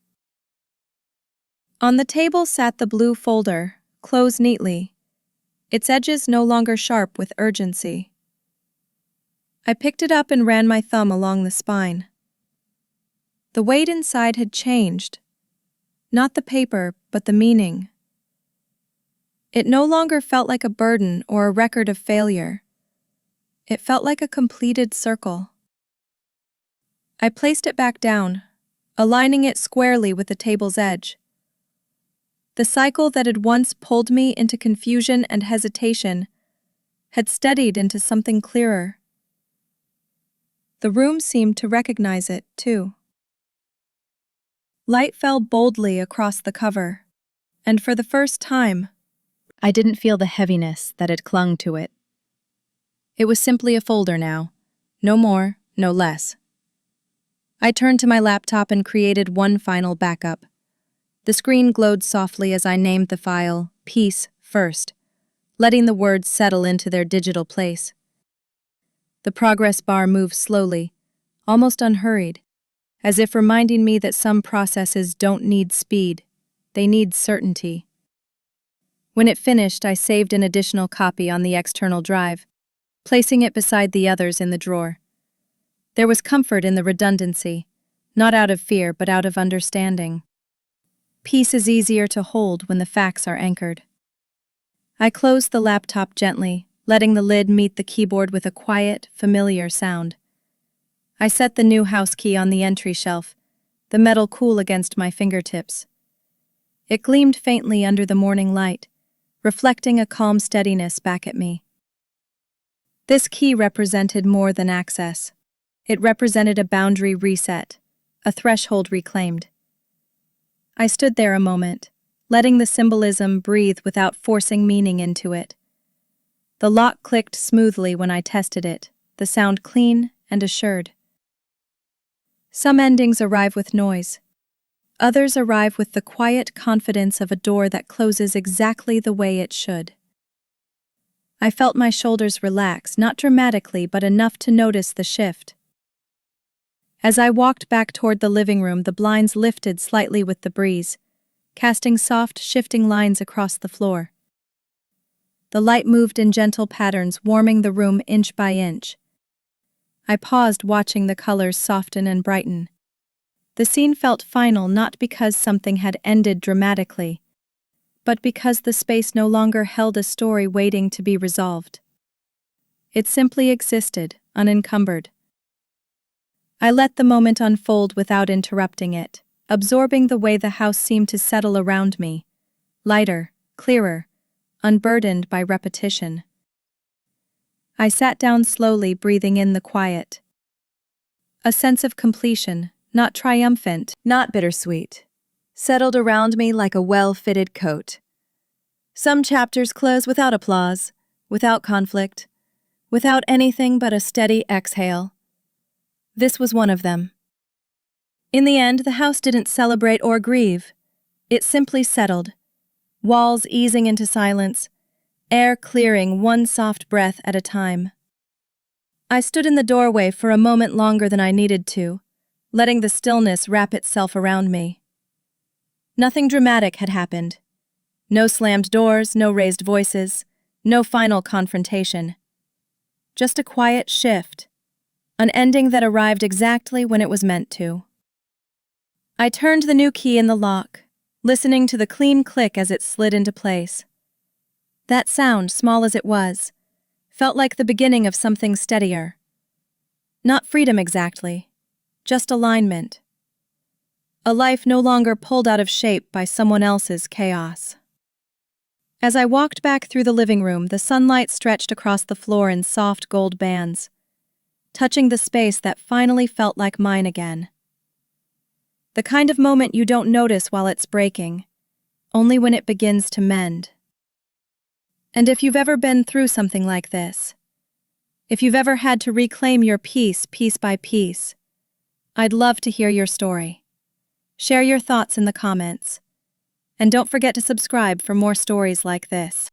On the table sat the blue folder, closed neatly, its edges no longer sharp with urgency. I picked it up and ran my thumb along the spine. The weight inside had changed, not the paper, but the meaning. It no longer felt like a burden or a record of failure. It felt like a completed circle. I placed it back down, aligning it squarely with the table's edge. The cycle that had once pulled me into confusion and hesitation had steadied into something clearer. The room seemed to recognize it, too. Light fell boldly across the cover, and for the first time, I didn't feel the heaviness that had clung to it. It was simply a folder now, no more, no less. I turned to my laptop and created one final backup. The screen glowed softly as I named the file Peace First, letting the words settle into their digital place. The progress bar moved slowly, almost unhurried, as if reminding me that some processes don't need speed, they need certainty. When it finished, I saved an additional copy on the external drive, placing it beside the others in the drawer. There was comfort in the redundancy, not out of fear but out of understanding. Peace is easier to hold when the facts are anchored. I closed the laptop gently, letting the lid meet the keyboard with a quiet, familiar sound. I set the new house key on the entry shelf, the metal cool against my fingertips. It gleamed faintly under the morning light, reflecting a calm steadiness back at me. This key represented more than access. It represented a boundary reset, a threshold reclaimed. I stood there a moment, letting the symbolism breathe without forcing meaning into it. The lock clicked smoothly when I tested it, the sound clean and assured. Some endings arrive with noise. Others arrive with the quiet confidence of a door that closes exactly the way it should. I felt my shoulders relax, not dramatically but enough to notice the shift. As I walked back toward the living room, the blinds lifted slightly with the breeze, casting soft, shifting lines across the floor. The light moved in gentle patterns, warming the room inch by inch. I paused, watching the colors soften and brighten. The scene felt final not because something had ended dramatically, but because the space no longer held a story waiting to be resolved. It simply existed, unencumbered. I let the moment unfold without interrupting it, absorbing the way the house seemed to settle around me, lighter, clearer, unburdened by repetition. I sat down slowly, breathing in the quiet. A sense of completion, not triumphant, not bittersweet, settled around me like a well-fitted coat. Some chapters close without applause, without conflict, without anything but a steady exhale. This was one of them. In the end, the house didn't celebrate or grieve. It simply settled, walls easing into silence, air clearing one soft breath at a time. I stood in the doorway for a moment longer than I needed to, letting the stillness wrap itself around me. Nothing dramatic had happened. No slammed doors, no raised voices, no final confrontation. Just a quiet shift, an ending that arrived exactly when it was meant to. I turned the new key in the lock, listening to the clean click as it slid into place. That sound, small as it was, felt like the beginning of something steadier. Not freedom exactly, just alignment. A life no longer pulled out of shape by someone else's chaos. As I walked back through the living room, the sunlight stretched across the floor in soft gold bands, touching the space that finally felt like mine again. The kind of moment you don't notice while it's breaking, only when it begins to mend. And if you've ever been through something like this, if you've ever had to reclaim your peace piece by piece, I'd love to hear your story. Share your thoughts in the comments. And don't forget to subscribe for more stories like this.